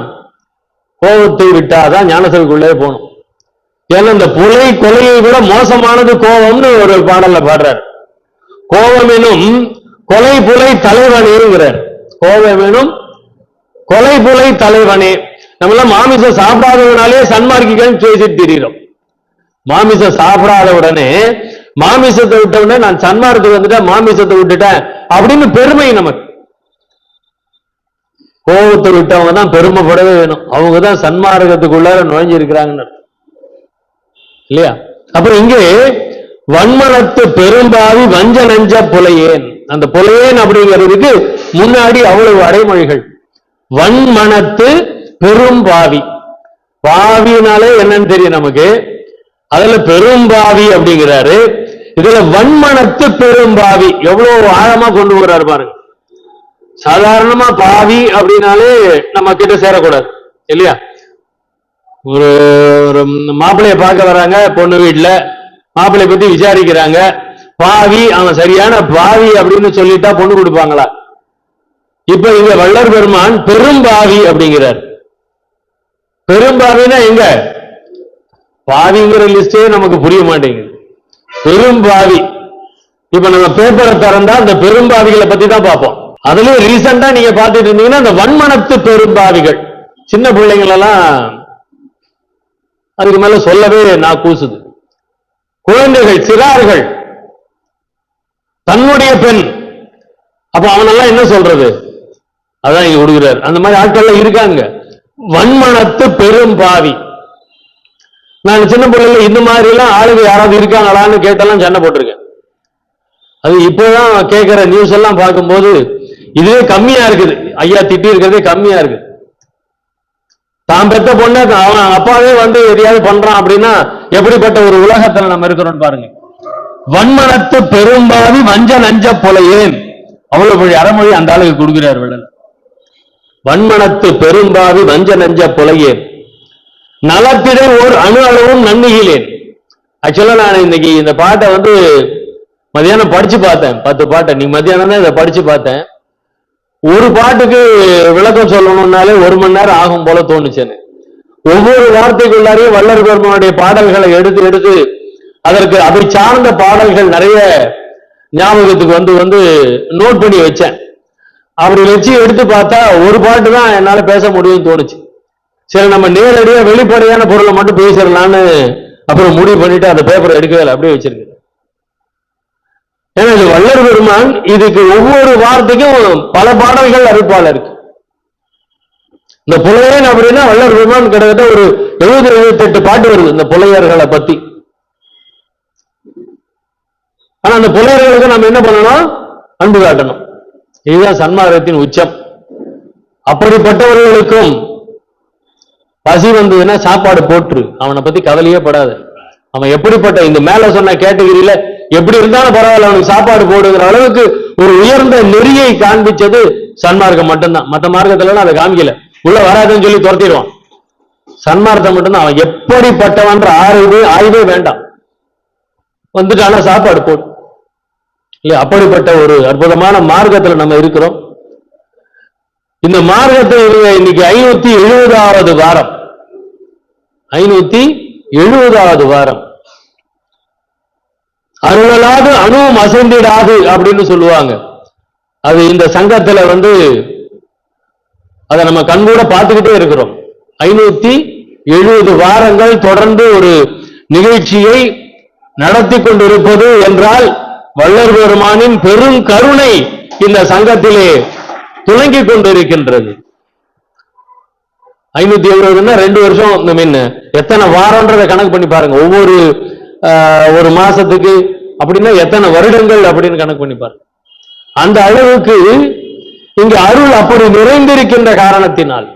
கோபத்தை விட்டாதான் ஞான சபைக்குள்ளே போகணும். ஏன்னா இந்த புலை கொலையை விட மோசமானது கோபம்னு ஒரு பாடல்ல பாடுறார். கோபம் எனும் கொலை புலை தலைவனேங்கிறார். கோபம் எனும் கொலை புலை தலைவனே. நம்மளாம் மாமிசம் சாப்பிடாதவனாலே சன்மார்க்கிகள் பேசிட்டு தெரியும். மாமிசம் சாப்பிடாத உடனே, மாமிசத்தை விட்ட உடனே நான் சன்மார்க்கத்துக்கு வந்துட்டேன், மாமிசத்தை விட்டுட்டேன் அப்படின்னு பெருமை நமக்கு. கோபத்தை விட்டவங்க தான் பெருமைப்படவே வேணும். அவங்க தான் சன்மார்க்கத்துக்குள்ளார நுழைஞ்சிருக்கிறாங்கன்னு இல்லையா? அப்புறம் இங்கே வன்மனத்து பெரும்பாவி வஞ்ச நெஞ்ச புலையேன். அந்த புலையேன் அப்படிங்கிறதுக்கு முன்னாடி அவ்வளவு அடைமொழிகள். வன்மனத்து பெரும்பாவி. பாவினாலே என்னன்னு தெரியும் நமக்கு. அதுல பெரும்பாவி அப்படிங்கிறாரு. இதுல வன்மனத்து பெரும்பாவி எவ்வளவு ஆழமா கொண்டு வர்றாரு பாருங்க. சாதாரணமா பாவி அப்படின்னாலே நம்ம கிட்ட சேரக்கூடாது இல்லையா? ஒரு மாப்பிள்ளைய பார்க்க வராங்க பொண்ணு வீட்டுல, மாப்பிள்ளைய பத்தி விசாரிக்கிறாங்க. பாவி, அவன் சரியான பாவி அப்படின்னு சொல்லிட்டா பொண்ணு கொடுப்பாங்களா? இப்ப இங்க வள்ளல் பெருமான் பெரும்பாவி அப்படிங்கிறார். பெரும்பாவினா எங்க? பாவிங்கிற லிஸ்டே நமக்கு புரிய மாட்டேங்குது. பெரும்பாவி. இப்ப நம்ம பேப்பரை திறந்தா அந்த பெரும்பாவிகளை பத்தி தான் பார்ப்போம். அதுலயும் ரீசெண்டா நீங்க பார்த்துட்டு இருந்தீங்கன்னா இந்த வன்மனத்து பெரும்பாவிகள், சின்ன பிள்ளைங்கள் எல்லாம் அதுக்கு மேல சொல்லவே நான் கூசுது. குழந்தைகள், சிறார்கள், தன்னுடைய பெண். அப்ப அவனெல்லாம் என்ன சொல்றது? அதான் இங்க கொடுக்கிறார். அந்த மாதிரி ஆட்கள் இருக்காங்க. வன்மனத்து பெரும்பாவி. நான் சின்ன பிள்ளைல இந்த மாதிரி எல்லாம் ஆளுங்க யாராவது இருக்காங்களான்னு கேட்டெல்லாம் சண்டை போட்டிருக்கேன். அது இப்பதான் கேட்கிற நியூஸ் எல்லாம் பார்க்கும்போது இதுவே கம்மியா இருக்குது. ஐயா திட்டி இருக்கிறதே கம்மியா இருக்கு. தான் பெத்த பொண்ணு அவன் அப்பாவே வந்து எதையாவது பண்றான் அப்படின்னா எப்படிப்பட்ட ஒரு உலகத்துல நம்ம இருக்கிறோம் பாருங்க. வன்மனத்து பெரும்பாவி வஞ்ச நஞ்ச புலையேன். அவ்வளவு அறமொழி அந்த ஆளுக்கு கொடுக்கிறார் வள்ளல். வன்மனத்து பெரும்பாவி வஞ்ச நஞ்ச புலையேன், நலத்திடை ஓர் அணு அளவும் நன்னுகிலேன். ஆக்சுவலா நான் இன்னைக்கு இந்த பாட்டை வந்து மதியானம் படிச்சு பார்த்தேன். 10 பாட்டை நீ மதியானம் தான் இதை படிச்சு பார்த்தேன். ஒரு பாட்டுக்கு விளக்கம் சொல்லணும்னாலே 1 மணி நேரம் ஆகும் போல தோணுச்சுன்னு. ஒவ்வொரு வார்த்தைக்குள்ளாரையும் வள்ளல் பெருமானுடைய பாடல்களை எடுத்து எடுத்து அதற்கு அதை சார்ந்த பாடல்கள் நிறைய ஞாபகத்துக்கு வந்து நோட் பண்ணி வச்சேன். அப்படி வச்சு எடுத்து பார்த்தா ஒரு பாட்டு தான் என்னால பேச முடியும்னு தோணுச்சு. சரி, நம்ம நேரடியா வெளிப்படையான பொருளை மட்டும் பேசிடலான்னு அப்புறம் முடிவு பண்ணிட்டு அந்த பேப்பரை எடுக்கவே இல்லை, அப்படியே வச்சிருக்கேன். ஏன்னா இது வள்ளல் பெருமான் இதுக்கு ஒவ்வொரு வார்த்தைக்கும் பல பாடல்கள் அறிப்பாளர் இருக்கு. இந்த புலையன் அப்படின்னா வள்ளல் பெருமான் கிட்டத்தட்ட ஒரு 70-78 பாட்டு வருது இந்த புலையர்களை பத்தி. ஆனா அந்த புலையர்களுக்கு நம்ம என்ன பண்ணணும்? அன்பு காட்டணும். இதுதான் சன்மார்க்கத்தின் உச்சம். அப்படிப்பட்டவர்களுக்கும் பசி வந்ததுன்னா சாப்பாடு போட்டுரு, அவனை பத்தி கவலையே படாது. அவன் எப்படிப்பட்ட இந்த மேல சொன்ன கேட்டகிரியில எப்படி இருந்தாலும் பரவாயில்ல, அவனுக்கு சாப்பாடு போடுங்கிற அளவுக்கு ஒரு உயர்ந்த நெறியை காண்பிச்சது சன்மார்க்கம் மட்டும்தான். மற்ற மார்க்கத்துல அதை காமிக்கல, உள்ள வராதுன்னு சொல்லி துரத்திடுவான். சன்மார்க்கம் மட்டும்தான். அவன் எப்படிப்பட்டவன்ற ஆய்வே வேண்டாம், வந்துட்டான சாப்பாடு போடு. இல்ல, அப்படிப்பட்ட ஒரு அற்புதமான மார்க்கத்துல நம்ம இருக்கிறோம். இந்த மார்க்கத்தை இன்னைக்கு 570வது வாரம், 570வது வாரம். அருளாது அணுவும் அசைந்திடாது அப்படின்னு சொல்லுவாங்க. அது இந்த சங்கத்துல அதை நம்ம கண்கூட பார்த்துக்கிட்டே இருக்கிறோம். 570 வாரங்கள் தொடர்ந்து ஒரு நிகழ்ச்சியை நடத்தி கொண்டிருப்பது என்றால் வள்ளல் பெருமானின் பெரும் கருணை இந்த சங்கத்திலே துலங்கிக் கொண்டிருக்கின்றது. 570ன்னா 2 வருஷம், எத்தனை வாரம்ன்றதை கணக்கு பண்ணி பாருங்க. ஒவ்வொரு ஒரு மாசத்துக்கு அப்படின்னா எத்தனை வருடங்கள் அப்படின்னு கணக்கு பண்ணி பாருங்க. அந்த அளவுக்கு இங்கு அருள் அப்படி நிறைந்திருக்கின்ற காரணத்தினால்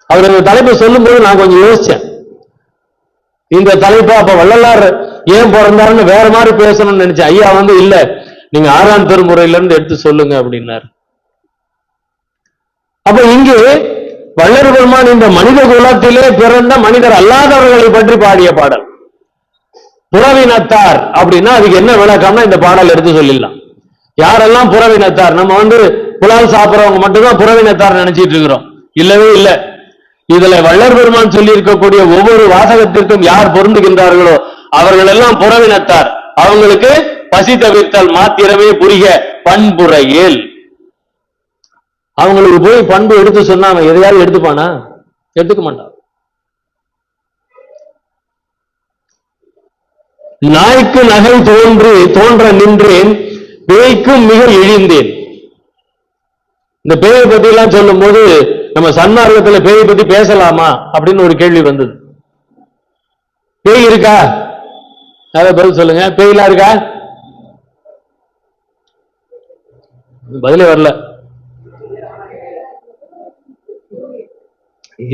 அவர் இந்த தலைப்பை சொல்லும் போது நான் கொஞ்சம் யோசிச்சேன். இந்த தலைப்பை அப்ப வள்ளலார் ஏன் பிறந்தாருன்னு வேற மாதிரி பேசணும்னு நினைச்சேன். ஐயா இல்ல, நீங்க 6ஆம் திருமுறையில இருந்து எடுத்து சொல்லுங்க அப்படின்னாரு. அப்ப இங்கு வள்ளல் பெருமான் இந்த மனித குலத்திலே பிறந்த மனிதர் அல்லாதவர்களை பற்றி பாடிய பாடல். புறவினத்தார் அப்படின்னா அதுக்கு என்ன விளக்கம்னா இந்த பாடல் எடுத்து சொல்லிடலாம். யாரெல்லாம் புறவினத்தார்? நம்ம புலால் சாப்பிடுறவங்க மட்டும்தான் புறவினத்தார் நினைச்சிட்டு இருக்கிறோம். இல்லவே இல்லை. இதுல வள்ளல் பெருமான் சொல்லி இருக்கக்கூடிய ஒவ்வொரு வாசகத்திற்கும் யார் பொருந்துகின்றார்களோ அவர்கள் எல்லாம் புறவினத்தார். அவங்களுக்கு பசி தவிர்த்தல் மாத்திரமே புரிய பண்புரையேல். அவங்களுக்கு போய் பண்பு எடுத்து சொன்னா அவன் எதையாவது எடுத்துப்பானா? எடுத்துக்க மாட்டான். நாய்க்கு நகை தோன்ற நின்றேன், பேய்க்கும் மிக இழிந்தேன். இந்த பேயை பத்தி எல்லாம் சொல்லும் போது நம்ம சன்மார்க்கத்துல பேயை பத்தி பேசலாமா அப்படின்னு ஒரு கேள்வி வந்தது. பேய் இருக்கா? அத பதில் சொல்லுங்க. பேய்லாம் இருக்கா? பதிலே வரல.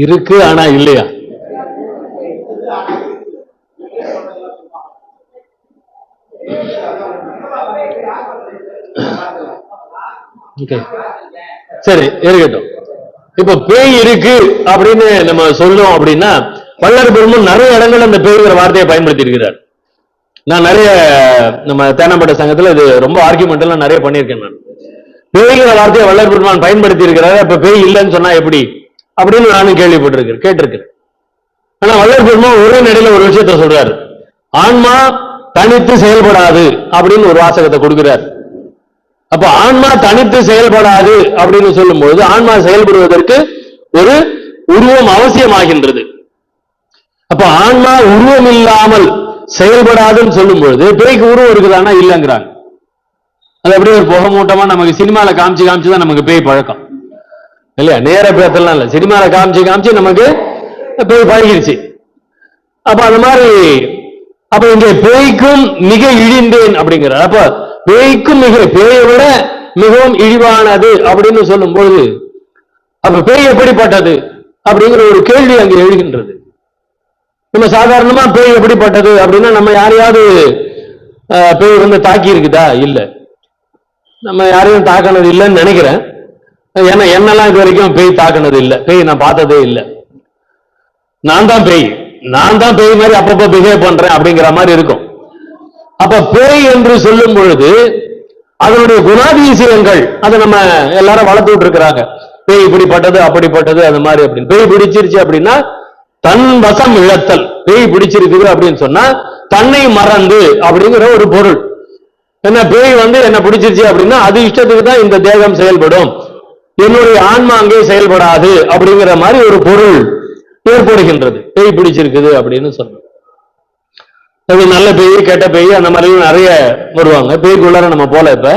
இருக்கு, ஆனா இல்லையா? சரி, இருக்கட்டும். இப்ப பேய் இருக்கு அப்படின்னு நம்ம சொல்லுவோம் அப்படின்னா வள்ளல் பெருமான் நிறைய இடங்கள் அந்த பேய்ங்கிற வார்த்தையை பயன்படுத்தி இருக்கிறார். நான் நிறைய நம்ம தேனாம்பேட்டை சங்கத்துல இது ரொம்ப ஆர்குமெண்ட் எல்லாம் நிறைய பண்ணியிருக்கேன். நான் பேய்ங்கிற வார்த்தையை வள்ளல் பெருமான் பயன்படுத்தி இருக்கிறாரு. அப்ப பேய் இல்லைன்னு சொன்னா எப்படி அப்படின்னு நானும் கேட்டிருக்கேன். ஆனா வள்ளல் பெருமான் ஒரே நடையில ஒரு விஷயத்த சொல்றாரு. ஆன்மா தனித்து செயல்படாது அப்படின்னு ஒரு வாசகத்தை கொடுக்கிறார். அப்ப ஆன்மா தனித்து செயல்படாது அப்படின்னு சொல்லும் பொழுது ஆன்மா செயல்படுவதற்கு ஒரு உருவம் அவசியமாகின்றது. அப்ப ஆன்மா உருவம் இல்லாமல் செயல்படாதுன்னு சொல்லும் பொழுது பேய்க்கு உருவம் இருக்குதானா? இல்லைங்கிறாங்க. அது அப்படியே ஒரு புகமூட்டமா நமக்கு சினிமால காமிச்சுதான் நமக்கு பேய் பழக்கம் இல்லையா? நேர பேசலாம் இல்ல, சினிமால காமிச்சு நமக்கு பேய் பழகிருச்சு. அப்ப அந்த மாதிரி அப்ப இங்க பேய்க்கும் மிக இழிந்தேன் அப்படிங்கிறார். அப்ப பேய்க்கும் பேயை விட மிகவும் இழிவானது அப்படின்னு சொல்லும் போது அப்ப பேய் எப்படிப்பட்டது அப்படிங்கிற ஒரு கேள்வி அங்கு எழுகின்றது. நம்ம சாதாரணமா பேய் எப்படிப்பட்டது அப்படின்னா நம்ம யாரையாவது பேய் தாக்கி இருக்குதா? இல்ல, நம்ம யாரையும் தாக்கினது இல்லைன்னு நினைக்கிறேன். ஏன்னா என்னெல்லாம் இது வரைக்கும் பேய் தாக்கினது இல்லை. பேய் நான் பார்த்ததே இல்லை. நான் தான் பேய் மாதிரி அப்பப்போ பிஹேவ் பண்றேன் அப்படிங்கிற மாதிரி இருக்கும். அப்ப பேய் என்று சொல்லும் பொழுது அதனுடைய குணாதிசயங்கள் அதை நம்ம எல்லாரும் வளர்த்துட்டு இருக்கிறாங்க. பேய் இப்படிப்பட்டது அப்படிப்பட்டது அது மாதிரி அப்படின்னு. பேய் பிடிச்சிருச்சு அப்படின்னா தன் வசம் இழத்தல். பேய் பிடிச்சிருக்குது அப்படின்னு சொன்னா தன்னை மறந்து அப்படிங்கிற ஒரு பொருள். என்ன பேய் என்ன பிடிச்சிருச்சு அப்படின்னா அது இஷ்டத்துக்கு தான் இந்த தேகம் செயல்படும், என்னுடைய ஆன்மா அங்கே செயல்படாது அப்படிங்கிற மாதிரி ஒரு பொருள் ஏற்படுகின்றது. பேய் பிடிச்சிருக்குது அப்படின்னு சொன்ன அது நல்ல பேய் கெட்ட பேய் அந்த மாதிரி நிறைய வருவாங்க. பேய்க்குள்ளார நம்ம போல இப்ப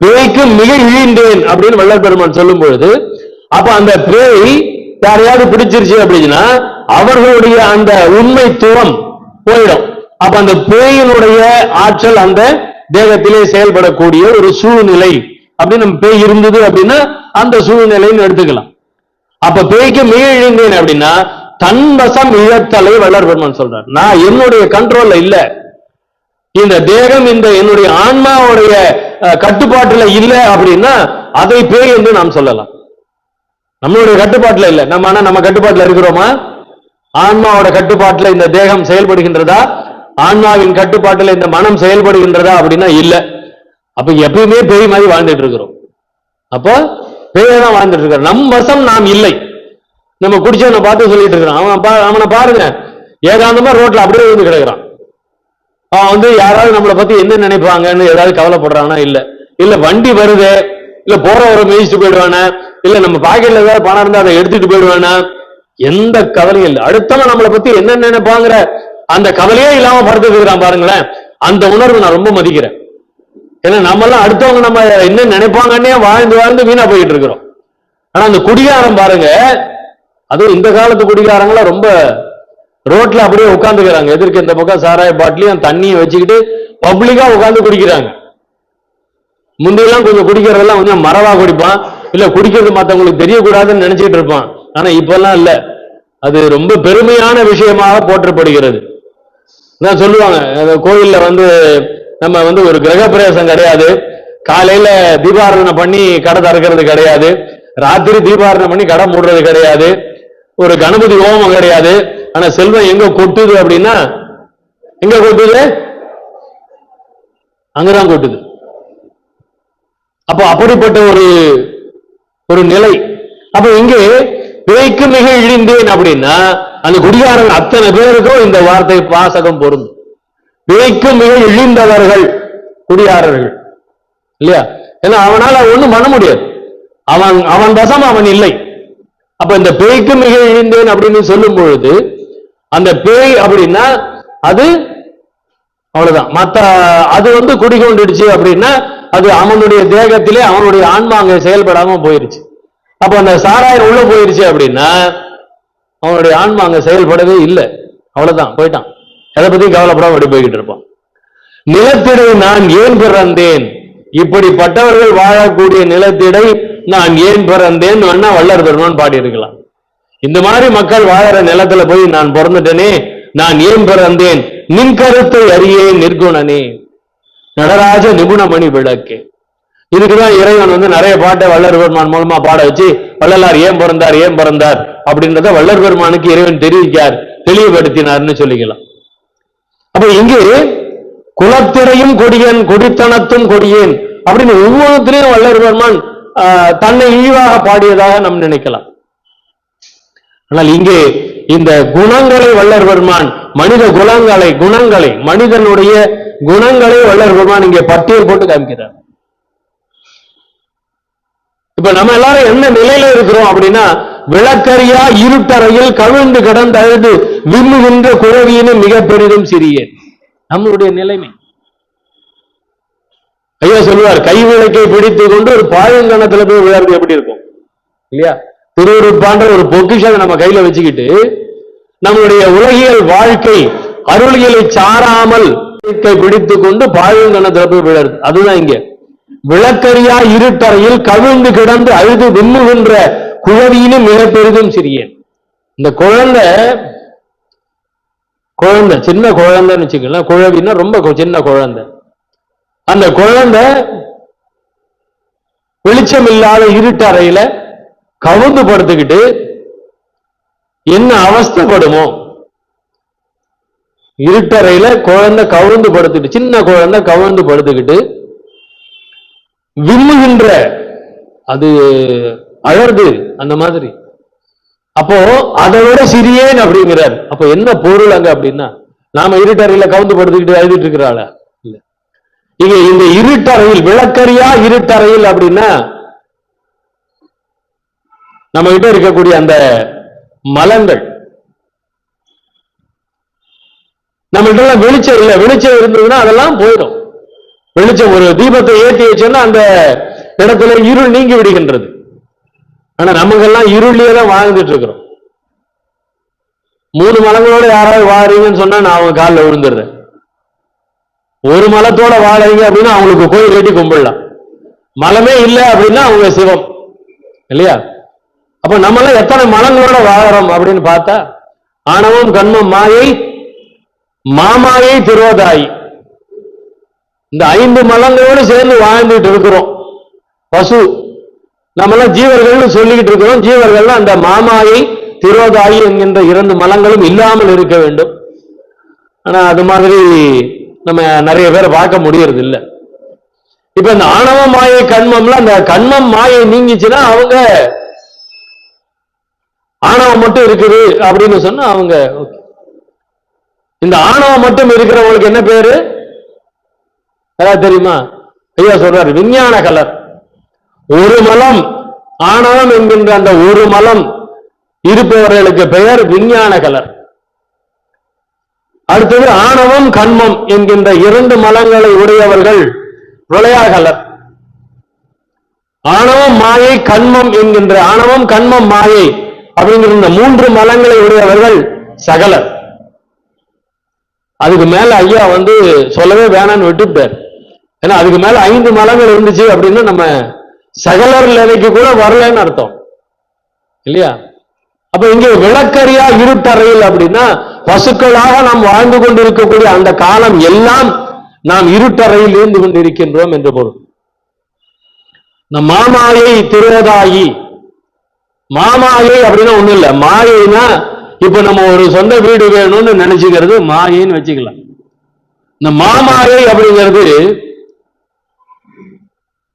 பேய்க்கு மிக இழிந்தேன் அப்படின்னு வள்ளல் பெருமான் சொல்லும் பொழுது அப்ப அந்த பேய் யாரையாவது பிடிச்சிருச்சு அப்படின்னா அவர்களுடைய அந்த உண்மைத்துவம் போயிடும். அப்ப அந்த பேயினுடைய ஆற்றல் அந்த தேகத்திலே செயல்படக்கூடிய ஒரு சூழ்நிலை அப்படின்னு நம்ம பேய் இருந்தது அப்படின்னா அந்த சூழ்நிலைன்னு எடுத்துக்கலாம். அப்ப பேய்க்கு மிக இழிந்தேன் அப்படின்னா தன் வசம் இழத்தலை வள்ளல் பெருமான் சொல்றார். நான் என்னுடைய கண்ட்ரோல்ல இல்ல, இந்த தேகம் இந்த என்னுடைய ஆன்மாவுடைய கட்டுப்பாட்டுல இல்ல அப்படின்னா அதை பேய் என்று நாம் சொல்லலாம். நம்மளுடைய கட்டுப்பாட்டுல இல்ல. நம்ம கட்டுப்பாட்டுல இருக்கிறோமா? ஆன்மாவோட கட்டுப்பாட்டுல இந்த தேகம் செயல்படுகின்றதா? ஆன்மாவின் கட்டுப்பாட்டுல இந்த மனம் செயல்படுகின்றதா அப்படின்னா இல்ல. அப்ப எப்பயுமே பேய் மாதிரி வாழ்ந்துட்டு இருக்கிறோம். அப்போ பேயதான் வாழ்ந்துட்டு இருக்கிறோம். நம் வசம் நாம் இல்லை. நம்ம குடிச்சவனை பார்த்து சொல்லிட்டு இருக்கிறான், அவனை பாருங்க ஏகாந்தமா ரோட்ல அப்படியே வந்து கிடக்குறான். அவன் வந்து யாராவது நம்மளை பத்தி என்ன நினைப்பாங்கன்னு ஏதாவது கவலைப்படுறானா? இல்ல. இல்ல வண்டி வருது, இல்ல போறவரை மேய்ச்சிட்டு போயிடுவானா, இல்ல நம்ம பாக்கெட்ல ஏதாவது பணம் இருந்தா அதை எடுத்துட்டு போயிடுவானா, எந்த கவலையும் இல்லை. அடுத்தவன் நம்மளை பத்தி என்ன நினைப்பாங்கிற அந்த கவலையே இல்லாம படுத்துட்டு இருக்கிறான் பாருங்களேன். அந்த உணர்வு நான் ரொம்ப மதிக்கிறேன். ஏன்னா நம்ம எல்லாம் அடுத்தவங்க நம்ம என்ன நினைப்பாங்கன்னே வாழ்ந்து வீணா போயிட்டு இருக்கிறோம். ஆனா அந்த குடிகாரம் பாருங்க, அதுவும் இந்த காலத்து குடிகாரங்கள ரொம்ப ரோட்ல அப்படியே உட்காந்துக்கிறாங்க. எதிர்க்க இந்த பக்கம் சாராய பாட்டிலையும் தண்ணியை வச்சுக்கிட்டு பப்ளிக்கா உட்காந்து குடிக்கிறாங்க. முந்தையெல்லாம் கொஞ்சம் குடிக்கிறதெல்லாம் கொஞ்சம் மரவா குடிப்பான், இல்ல குடிக்கிறது மற்றவங்களுக்கு தெரியக்கூடாதுன்னு நினைச்சிட்டு இருப்பான். ஆனா இப்பெல்லாம் இல்ல, அது ரொம்ப பெருமையான விஷயமாக போற்றப்படுகிறது. நான் சொல்லுவாங்க, கோயில்ல வந்து நம்ம வந்து ஒரு கிரகப்பிரவேசம் கிடையாது, காலையில தீபாரணை பண்ணி கடை திறக்கிறது கிடையாது, ராத்திரி தீபாரணை பண்ணி கடை மூடுறது கிடையாது, ஒரு கணபதி ஹோமம் கிடையாது. ஆனா செல்வம் எங்க கொட்டுது அப்படின்னா, எங்க கொட்டுது? அங்கதான் கொட்டுது. அப்ப அப்படிப்பட்ட ஒரு நிலை. அப்ப இங்கே பிழைக்கு மிக இழிந்தேன் அப்படின்னா அந்த குடிகாரன் அத்தனை பேருக்கும் இந்த வார்த்தை வாசகம் பொருந்தும். பிழைக்கு மிக இழிந்தவர்கள் குடியாரர்கள் இல்லையா? ஏன்னா அவனால ஒண்ணும் பண்ண முடியாது, அவன் வசம் அவன் இல்லை. அப்ப இந்த பேய்க்கு மிக இழிந்தேன் அப்படின்னு சொல்லும் பொழுது அந்த பேய் அப்படின்னா அது அவ்வளவுதான். மத்த அது வந்து குடிகொண்டுடுச்சு அப்படின்னா அது அவனுடைய தேகத்திலே அவனுடைய ஆன்மா அங்க செயல்படாம போயிருச்சு. அப்ப அந்த சாராயம் உள்ள போயிருச்சு அப்படின்னா அவனுடைய ஆன்மா அங்க செயல்படவே இல்லை, அவ்வளவுதான், போயிட்டான். எதை பத்தி கவலைப்படாம அப்படி போய்கிட்டு இருப்பான். நிலத்திடை நான் ஏன் பிறந்தேன், இப்படிப்பட்டவர்கள் வாழக்கூடிய நிலத்திடை நான் ஏன் பிறந்தேன் வேணா வள்ளல் பெருமான் பாடி இருக்கலாம். இந்த மாதிரி மக்கள் வாழற நிலத்துல போய் நான் பிறந்துட்டேனே, நான் ஏன் பிறந்தேன், நின் கருத்தை அறியேன் நிர்குணனே, நடராஜ நிபுணமணி விளக்கே. இதுக்குதான் இறைவன் வந்து நிறைய பாட்டை வள்ளல் பெருமான் மூலமா பாட வச்சு வள்ளலார் ஏன் பிறந்தார் அப்படின்றத வள்ளல் பெருமானுக்கு இறைவன் தெளிவுபடுத்தினார்னு சொல்லிக்கலாம். அப்ப இங்கு குலத்திரையும் கொடியன் குடித்தனத்தும் கொடியேன் அப்படின்னு ஒவ்வொருத்திலையும் வள்ளல் பெருமான் தன்னை இழிவாக பாடியதாக நாம் நினைக்கலாம். ஆனால் இங்கே இந்த குணங்களை வள்ளல் பெருமான் மனித குணங்களை மனிதனுடைய குணங்களை வள்ளல் பெருமான் இங்கே பட்டியல் போட்டு காமிக்கிறார். இப்ப நம்ம எல்லாரும் என்ன நிலையில இருக்கிறோம் அப்படின்னா, விளக்கரியா இருட்டறையில் கவிழ்ந்து கிடந்து அழுது விம்முகின்ற குழவியினும் மிக பெரிதும் சிறியேன் நம்மளுடைய நிலைமை. ஐயா சொல்லுவார், கை விளக்கை பிடித்துக் கொண்டு ஒரு பாழுங்கணத்துல போய் விளையாடுறது எப்படி இருக்கும் இல்லையா? திருவுருப்பான்ற ஒரு பொக்கிஷத்தை நம்ம கையில வச்சுக்கிட்டு நம்மளுடைய உலகியல் வாழ்க்கை அருளியலை சாராமல் பிடித்துக் கொண்டு பாழுங்கணத்துல போய் விளையாடுறது. அதுதான் இங்க விளக்கரியா இருட்டறையில் கவிழ்ந்து கிடந்து அழுது விம்முகின்ற குழவியினும் மிக பெரிதும் சிறியேன். இந்த குழந்தை சின்ன குழந்தைன்னு வச்சுக்கலாம், குழவின்னா ரொம்ப சின்ன குழந்தை. அந்த குழந்தை வெளிச்சம் இல்லாத இருட்டறையில கவுந்து படுத்துக்கிட்டு என்ன அவஸ்தைப்படுமோ, இருட்டறையில குழந்தை கவுந்து படுத்துக்கிட்டு, சின்ன குழந்தை கவுந்து படுத்துக்கிட்டு விம்முகின்ற, அது அழகு அந்த மாதிரி. அப்போ அதை விட சிறியேன் அப்படிங்கிறார். அப்போ என்ன பொருள் அங்க அப்படின்னா, நாம இருட்டறையில கவுந்து படுத்துக்கிட்டு அழுதுட்டு இருக்கிறாள இல்ல, இங்க இந்த இருட்டறையில் விளக்கரியா இருட்டறையில் அப்படின்னா நம்ம கிட்ட இருக்கக்கூடிய அந்த மலங்கள், நம்ம கிட்ட வெளிச்சம் இல்ல, வெளிச்சம் இருந்ததுன்னா அதெல்லாம் போயிடும். வெளிச்சம் ஒரு தீபத்தை ஏற்றி வச்சோன்னா அந்த இடத்துல இருள் நீங்கி விடுகின்றது. ஆனா நமக்கெல்லாம் இருளிலே தான் வாழ்ந்துட்டு இருக்கிறோம். 3 மலங்களோட யாராவது வாழறீங்கன்னு சொன்னா நான் அவங்க காலில் விழுந்துடுறேன். ஒரு மலத்தோட வாழறீங்க அப்படின்னா அவங்களுக்கு கோயில் கட்டி கும்பிடலாம். மலமே இல்லை அப்படின்னா அவங்க சிவம் இல்லையா? அப்ப நம்மளாம் எத்தனை மலங்களோட வாழறோம் அப்படின்னு பார்த்தா, ஆணவம் கண்மம் மாயை மாமாயை திரோதாயி, இந்த 5 மலங்களோடு சேர்ந்து வாழ்ந்துட்டு இருக்கிறோம். பசு நம்மளாம் ஜீவர்கள் சொல்லிக்கிட்டு இருக்கிறோம். ஜீவர்கள் அந்த மாமாயை திரோதாயி என்கின்ற 2 மலங்களும் இல்லாமல் இருக்க வேண்டும். ஆனா அது மாதிரி நம்ம நிறைய பேரை பார்க்க முடியறது இல்லை. இப்ப இந்த ஆணவ மாயை கண்மம்ல அந்த கண்மம் மாயை நீங்கிச்சுன்னா அவங்க ஆணவம் மட்டும் இருக்குது அப்படின்னு சொன்னா அவங்க இந்த ஆணவம் மட்டும் இருக்கிறவங்களுக்கு என்ன பேரு ஏதாவது தெரியுமா? ஐயா சொல்றாரு விஞ்ஞான கலர். ஒரு மலம் ஆணவம் என்கின்ற அந்த ஒரு மலம் இருப்பவர்களுக்கு பெயர் விஞ்ஞான கலர். அடுத்தது ஆணவம் கண்மம் என்கின்ற இரண்டு மலங்களை உடையவர்கள் பிரளயாகலர். ஆணவம் மாயை கண்மம் என்கின்ற ஆணவம் கண்மம் மாயை அப்படிங்கிற இந்த மூன்று மலங்களை உடையவர்கள் சகலர். அதுக்கு மேல ஐயா சொல்லவே வேணான்னு விட்டுட்டார். ஏன்னா அதுக்கு மேல 5 மலங்கள் இருந்துச்சு அப்படின்னா நம்ம சகலர் நிலைக்கு கூட வரலன்னு அர்த்தம் இல்லையா? அப்ப இங்க விளக்கரியா இருட்டறையில் அப்படின்னா பசுக்களாக நாம் வாழ்ந்து கொண்டிருக்கக்கூடிய அந்த காலம் எல்லாம் நாம் இருட்டறையில் இருந்து கொண்டிருக்கின்றோம் என்று பொருள். இந்த மாமாயை திரோதாயி, மாமாயை அப்படின்னா ஒண்ணும் இல்ல, மாயைனா இப்ப நம்ம ஒரு சொந்த வீடு வேணும்னு நினைச்சுக்கிறது மாயைன்னு வச்சுக்கலாம். இந்த மாமாயை அப்படிங்கிறது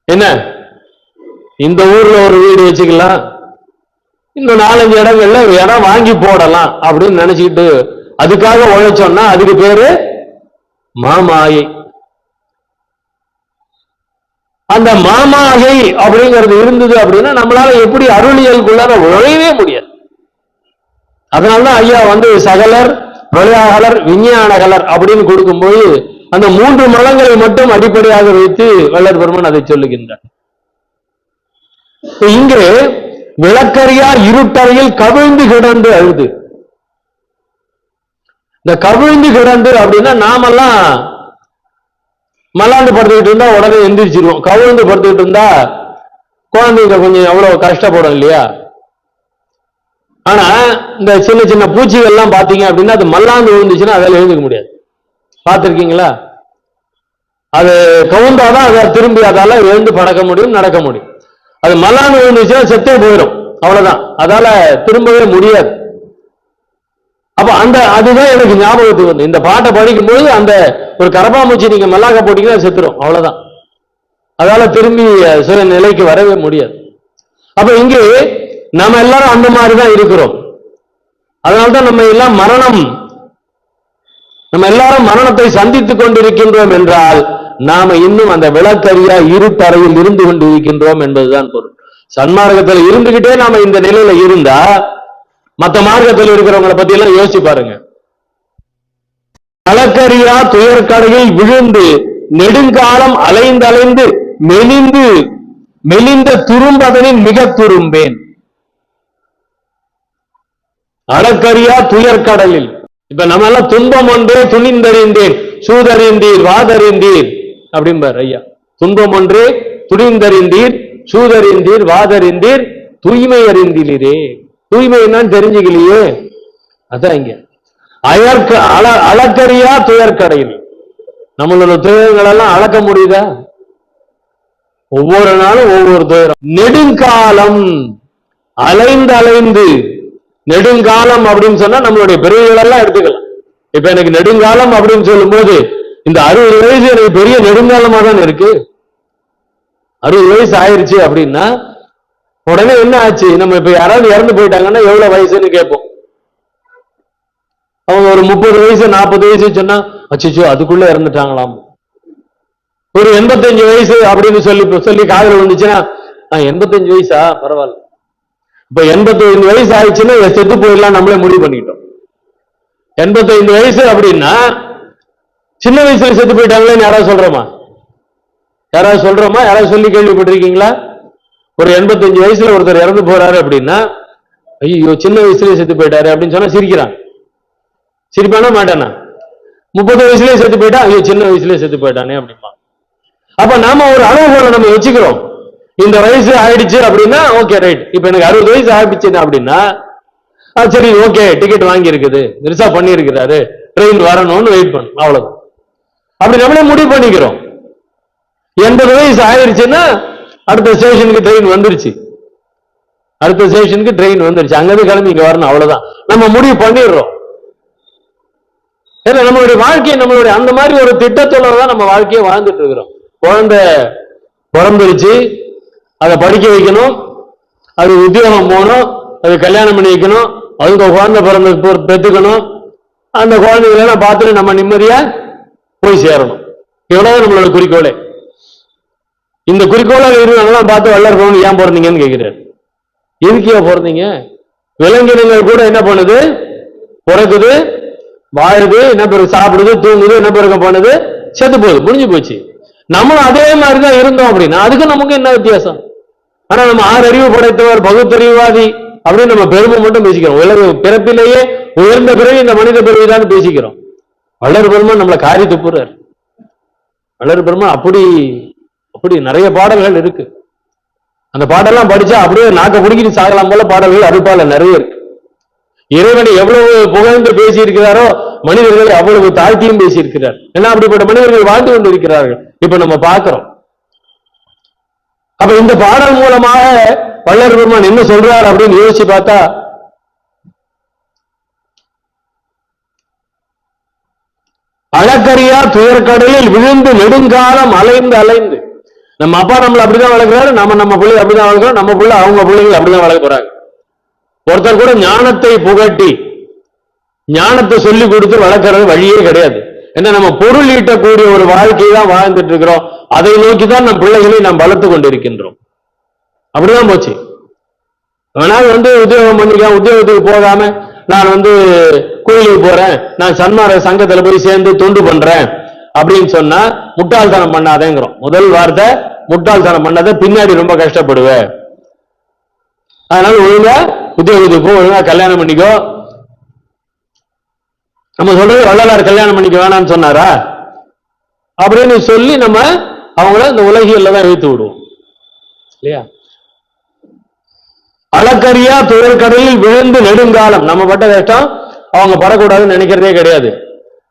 என்ன? இந்த ஊர்ல ஒரு வீடு வச்சுக்கலாம், இன்னும் 4-5 இடங்கள்ல இடம் வாங்கி போடலாம் அப்படின்னு நினைச்சுக்கிட்டு அதுக்காக உழைச்சோம்னா அதுக்கு பேரு மாமாயை. அந்த மாமாயை அப்படிங்கிறது இருந்தது அப்படின்னா நம்மளால எப்படி அருளியலுக்குள்ளார உழையவே முடியாது. அதனாலதான் ஐயா சகலர், பிரளயாகலர், விஞ்ஞானகலர் அப்படின்னு கொடுக்கும்போது அந்த 3 மலங்களை மட்டும் அடிப்படையாக வைத்து வள்ளல் பெருமான் அதை சொல்லுகின்றார். இங்கு விளக்கரியா இருட்டறையில் கவிழ்ந்து கிடந்து அழுது. இந்த கவிழ்ந்து கிடந்து அப்படின்னா நாமெல்லாம் மல்லாண்டு படுத்துக்கிட்டு இருந்தா உடனே எந்திரிச்சிருவோம். கவிழ்ந்து படுத்துக்கிட்டு இருந்தா குழந்தைங்க கொஞ்சம் எவ்வளவு கஷ்டப்படும் இல்லையா? ஆனா இந்த சின்ன சின்ன பூச்சிகள் எல்லாம் பாத்தீங்க அப்படின்னா அது மல்லாந்து விழுந்துச்சுன்னா அதால எழுந்துக்க முடியாது. பார்த்திருக்கீங்களா? அது கவுந்தாதான் அதை திரும்பி அதால எழுந்து படக்க முடியும், நடக்க முடியும். அது மல்லாந்து விழுந்துச்சுன்னா செத்தே போயிடும், அவ்வளவுதான். அதால திரும்பவே முடியாது. அப்ப அதுதான் எனக்கு ஞாபகத்துக்கு வந்து இந்த பாட்டை படிக்கும்போது அந்த ஒரு கரப்பாம்பூச்சி நீங்க மல்லாக்க போட்டீங்கன்னா செத்துரும், அவ்வளவுதான். அதால திரும்பி சில நிலைக்கு வரவே முடியாது. அப்ப இங்கே நம்ம எல்லாரும் அந்த மாதிரிதான் இருக்கிறோம். அதனால்தான் நம்ம எல்லாரும் மரணத்தை சந்தித்துக் கொண்டிருக்கின்றோம் என்றால் நாம இன்னும் அந்த விளக்கரியா இருட்டறையில் இருந்து கொண்டு இருக்கின்றோம் என்பதுதான் பொருள். சன்மார்க்கத்தில் இருந்துகிட்டே நாம இந்த நிலையில இருந்தா மற்ற மார்க்கத்தில் இருக்கிறவங்களை பத்தி எல்லாம் யோசிச்சு பாருங்க. விளக்கரியா துயர்கடையில் விழுந்து நெடுங்காலம் அலைந்து மெலிந்த துரும்பதனின் மிக துரும்பேன். அளக்கரியா துயர்கடலில் இப்ப நம்ம எல்லாம் துன்பம் ஒன்றே துணிந்தறிந்தேன் சூதறிந்தீர் வாதறிந்தீர் அப்படிம்பார் ஐயா. துன்பம் ஒன்றே துணிந்தறிந்தீர் சூதறிந்தீர் வாதறிந்தீர் தூய்மை அறிந்தீரே. தூய்மை என்னன்னு தெரிஞ்சுக்கலையே, அதான் இங்க அளக்கரியா துயர்கடையில். நம்மளோட துயரங்கள் எல்லாம் அளக்க முடியுதா? ஒவ்வொரு நாளும் ஒவ்வொரு துயரம். நெடுங்காலம் அலைந்து நெடுங்காலம் அப்படின்னு சொன்னா நம்மளுடைய பிறவிகள் எல்லாம் எடுத்துக்கலாம். இப்ப எனக்கு நெடுங்காலம் அப்படின்னு சொல்லும் போது இந்த 60 வயசு எனக்கு பெரிய நெடுங்காலமா தான் இருக்கு. 60 வயசு ஆயிருச்சு அப்படின்னா உடனே என்ன ஆச்சு? நம்ம இப்ப யாராவது இறந்து போயிட்டாங்கன்னா எவ்வளவு வயசுன்னு கேட்போம். அவங்க ஒரு 30 வயசு 40 வயசு சொன்னா அச்சோ அதுக்குள்ள இறந்துட்டாங்களாம். ஒரு 85 வயசு அப்படின்னு சொல்லி காதல் வந்துச்சுன்னா 85 வயசா பரவாயில்ல. இப்ப 85 வயசு ஆயிடுச்சுன்னா செத்து போயிடலாம் நம்மளே முடிவு பண்ணிட்டோம். 85 வயசு அப்படின்னா சின்ன வயசுல செத்து போயிட்டாங்களேன்னு யாராவது சொல்றோமா? யாராவது சொல்லி கேள்விப்பட்டிருக்கீங்களா? ஒரு 85 வயசுல ஒருத்தர் இறந்து போறாரு அப்படின்னா ஐயோ சின்ன வயசுலயே செத்து போயிட்டாரு அப்படின்னு சொன்னா சிரிக்கிறான். சிரிப்பானா மாட்டானா? 30 வயசுலயே செத்து போயிட்டா ஐயோ சின்ன வயசுலயே செத்து போயிட்டானே அப்படிமா. அப்ப நாம ஒரு அளவுகோலை நம்ம வச்சுக்கிறோம். இந்த வயசு ஆயிடுச்சு அப்படின்னா ஓகே ரைட். இப்ப எனக்கு 60 வயசு ஆயிடுச்சு அப்படின்னா சரி ஓகே டிக்கெட் வாங்கி இருக்குது, ரிசர்வ் பண்ணி இருக்கிறாரு, ட்ரெயின் வரணும்னு வெயிட் பண்ணும், அவ்வளவுதான். அப்படி நம்மளே முடிவு பண்ணிக்கிறோம். 80 வயசு ஆயிடுச்சுன்னா அடுத்த ஸ்டேஷனுக்கு ட்ரெயின் வந்துருச்சு, அங்கிருந்து கிளம்பி இங்க வரணும், அவ்வளவுதான். நம்ம முடிவு பண்ணிடுறோம். ஏன்னா நம்மளுடைய வாழ்க்கையை நம்மளுடைய அந்த மாதிரி ஒரு திட்டத்தோட தான் நம்ம வாழ்க்கையை வாழ்ந்துட்டு இருக்கிறோம். குழந்தை பிறந்துருச்சு, அதை படிக்க வைக்கணும், அது உத்தியோகம் போகணும், அது கல்யாணம் பண்ணி வைக்கணும், அதுக்கு குழந்தை பிறந்து பெற்றுக்கணும், அந்த குழந்தைகளெல்லாம் பார்த்துட்டு நம்ம நிம்மதியா போய் சேரணும். இவ்வளவு நம்மளோட குறிக்கோளே. இந்த குறிக்கோளாக இருந்தாங்கலாம் பார்த்து வள்ளல் பெருமான் ஏன் பிறந்தீங்கன்னு கேட்கிறார். எதுக்கியா பிறந்தீங்க? விலங்கினங்கள் கூட என்ன பண்ணுது? பிறகுது, வாழுது, என்ன பிறகு சாப்பிடுது, தூங்குது, என்ன பிறகு பண்ணுது, செத்து போகுது, முடிஞ்சு போச்சு. நம்மளும் அதே மாதிரிதான் இருந்தோம் அப்படின்னா அதுக்கு நமக்கு என்ன வித்தியாசம்? ஆனா நம்ம 6 அறிவு படைத்தவர், பகுத்தறிவாதி அப்படின்னு நம்ம பெருமை மட்டும் பேசிக்கிறோம். உலக பிறப்பிலேயே உயர்ந்த பிறகு இந்த மனித பிறவிதான் பேசிக்கிறோம். வள்ளல் பெருமான் நம்மளை காரி துப்புறார். வள்ளல் பெருமான் அப்படி அப்படி நிறைய பாடல்கள் இருக்கு. அந்த பாடெல்லாம் படிச்சா அப்படியே நாக்க குடிக்கிட்டு சாகலாம் போல பாடல்கள் அறுப்பால நிறைய இருக்கு. இறைவனை எவ்வளவு புகழ்ந்து பேசி இருக்கிறாரோ மனிதர்களை அவ்வளவு தாழ்த்தியும் பேசி இருக்கிறார். ஏன்னா அப்படிப்பட்ட மனிதர்கள் வாழ்ந்து கொண்டு இருக்கிறார்கள். இப்ப நம்ம பார்க்கிறோம். அப்ப இந்த பாடல் மூலமாக வள்ளல் பெருமான் என்ன சொல்றார் அப்படின்னு யோசிச்சு பார்த்தா, அளக்கரியா துயர்கடலில் விழுந்து நெடுங்காலம் அலைந்து அலைந்து, நம்ம அப்பா நம்மளை அப்படிதான் வளர்க்கிறாரு, நம்ம பிள்ளை அப்படிதான் வளர்க்கிறோம், நம்ம பிள்ளை அவங்க பிள்ளைகள் அப்படிதான் வளர்க்க போறாங்க. ஒருத்தர் கூட ஞானத்தை புகட்டி ஞானத்தை சொல்லி கொடுத்து வளர்க்கறது வழியே கிடையாது. ஏன்னா நம்ம பொருள் ஈட்டக்கூடிய ஒரு வாழ்க்கையை தான் வாழ்ந்துட்டு இருக்கிறோம். அதை நோக்கிதான் நம் பிள்ளைகளை நாம் வளர்த்து கொண்டிருக்கின்றோம். அப்படிதான் போச்சு. ஆனால் உத்தியோகம் பண்ணிக்க, உத்தியோகத்துக்கு போகாம நான் கோயிலுக்கு போறேன், நான் சன்மார்க்க சங்கத்துல போய் சேர்ந்து தொண்டு பண்றேன் அப்படின்னு சொன்னா முட்டாள்தனம் பண்ணாதேங்கிறோம். முதல் வார்த்தை முட்டாள்தனம் பண்ணாத, பின்னாடி ரொம்ப கஷ்டப்படுவேன். அதனால ஒழுங்கா உத்தியோகத்துக்கு போ, ஒழுங்கா கல்யாணம் பண்ணிக்கோ. நம்ம சொல்றது வள்ளலார் கல்யாணம் பண்ணிக்க வேணாம்னு சொன்னாரா? அப்படின்னு சொல்லி நம்ம அவங்கள இந்த உலகியல்ல தான் இழுத்து விடுவோம் இல்லையா? அளக்கரியா துயர்கடலில் விழுந்து நெடுங்காலம், நம்ம பட்ட கஷ்டம் அவங்க படக்கூடாதுன்னு நினைக்கிறதே கிடையாது.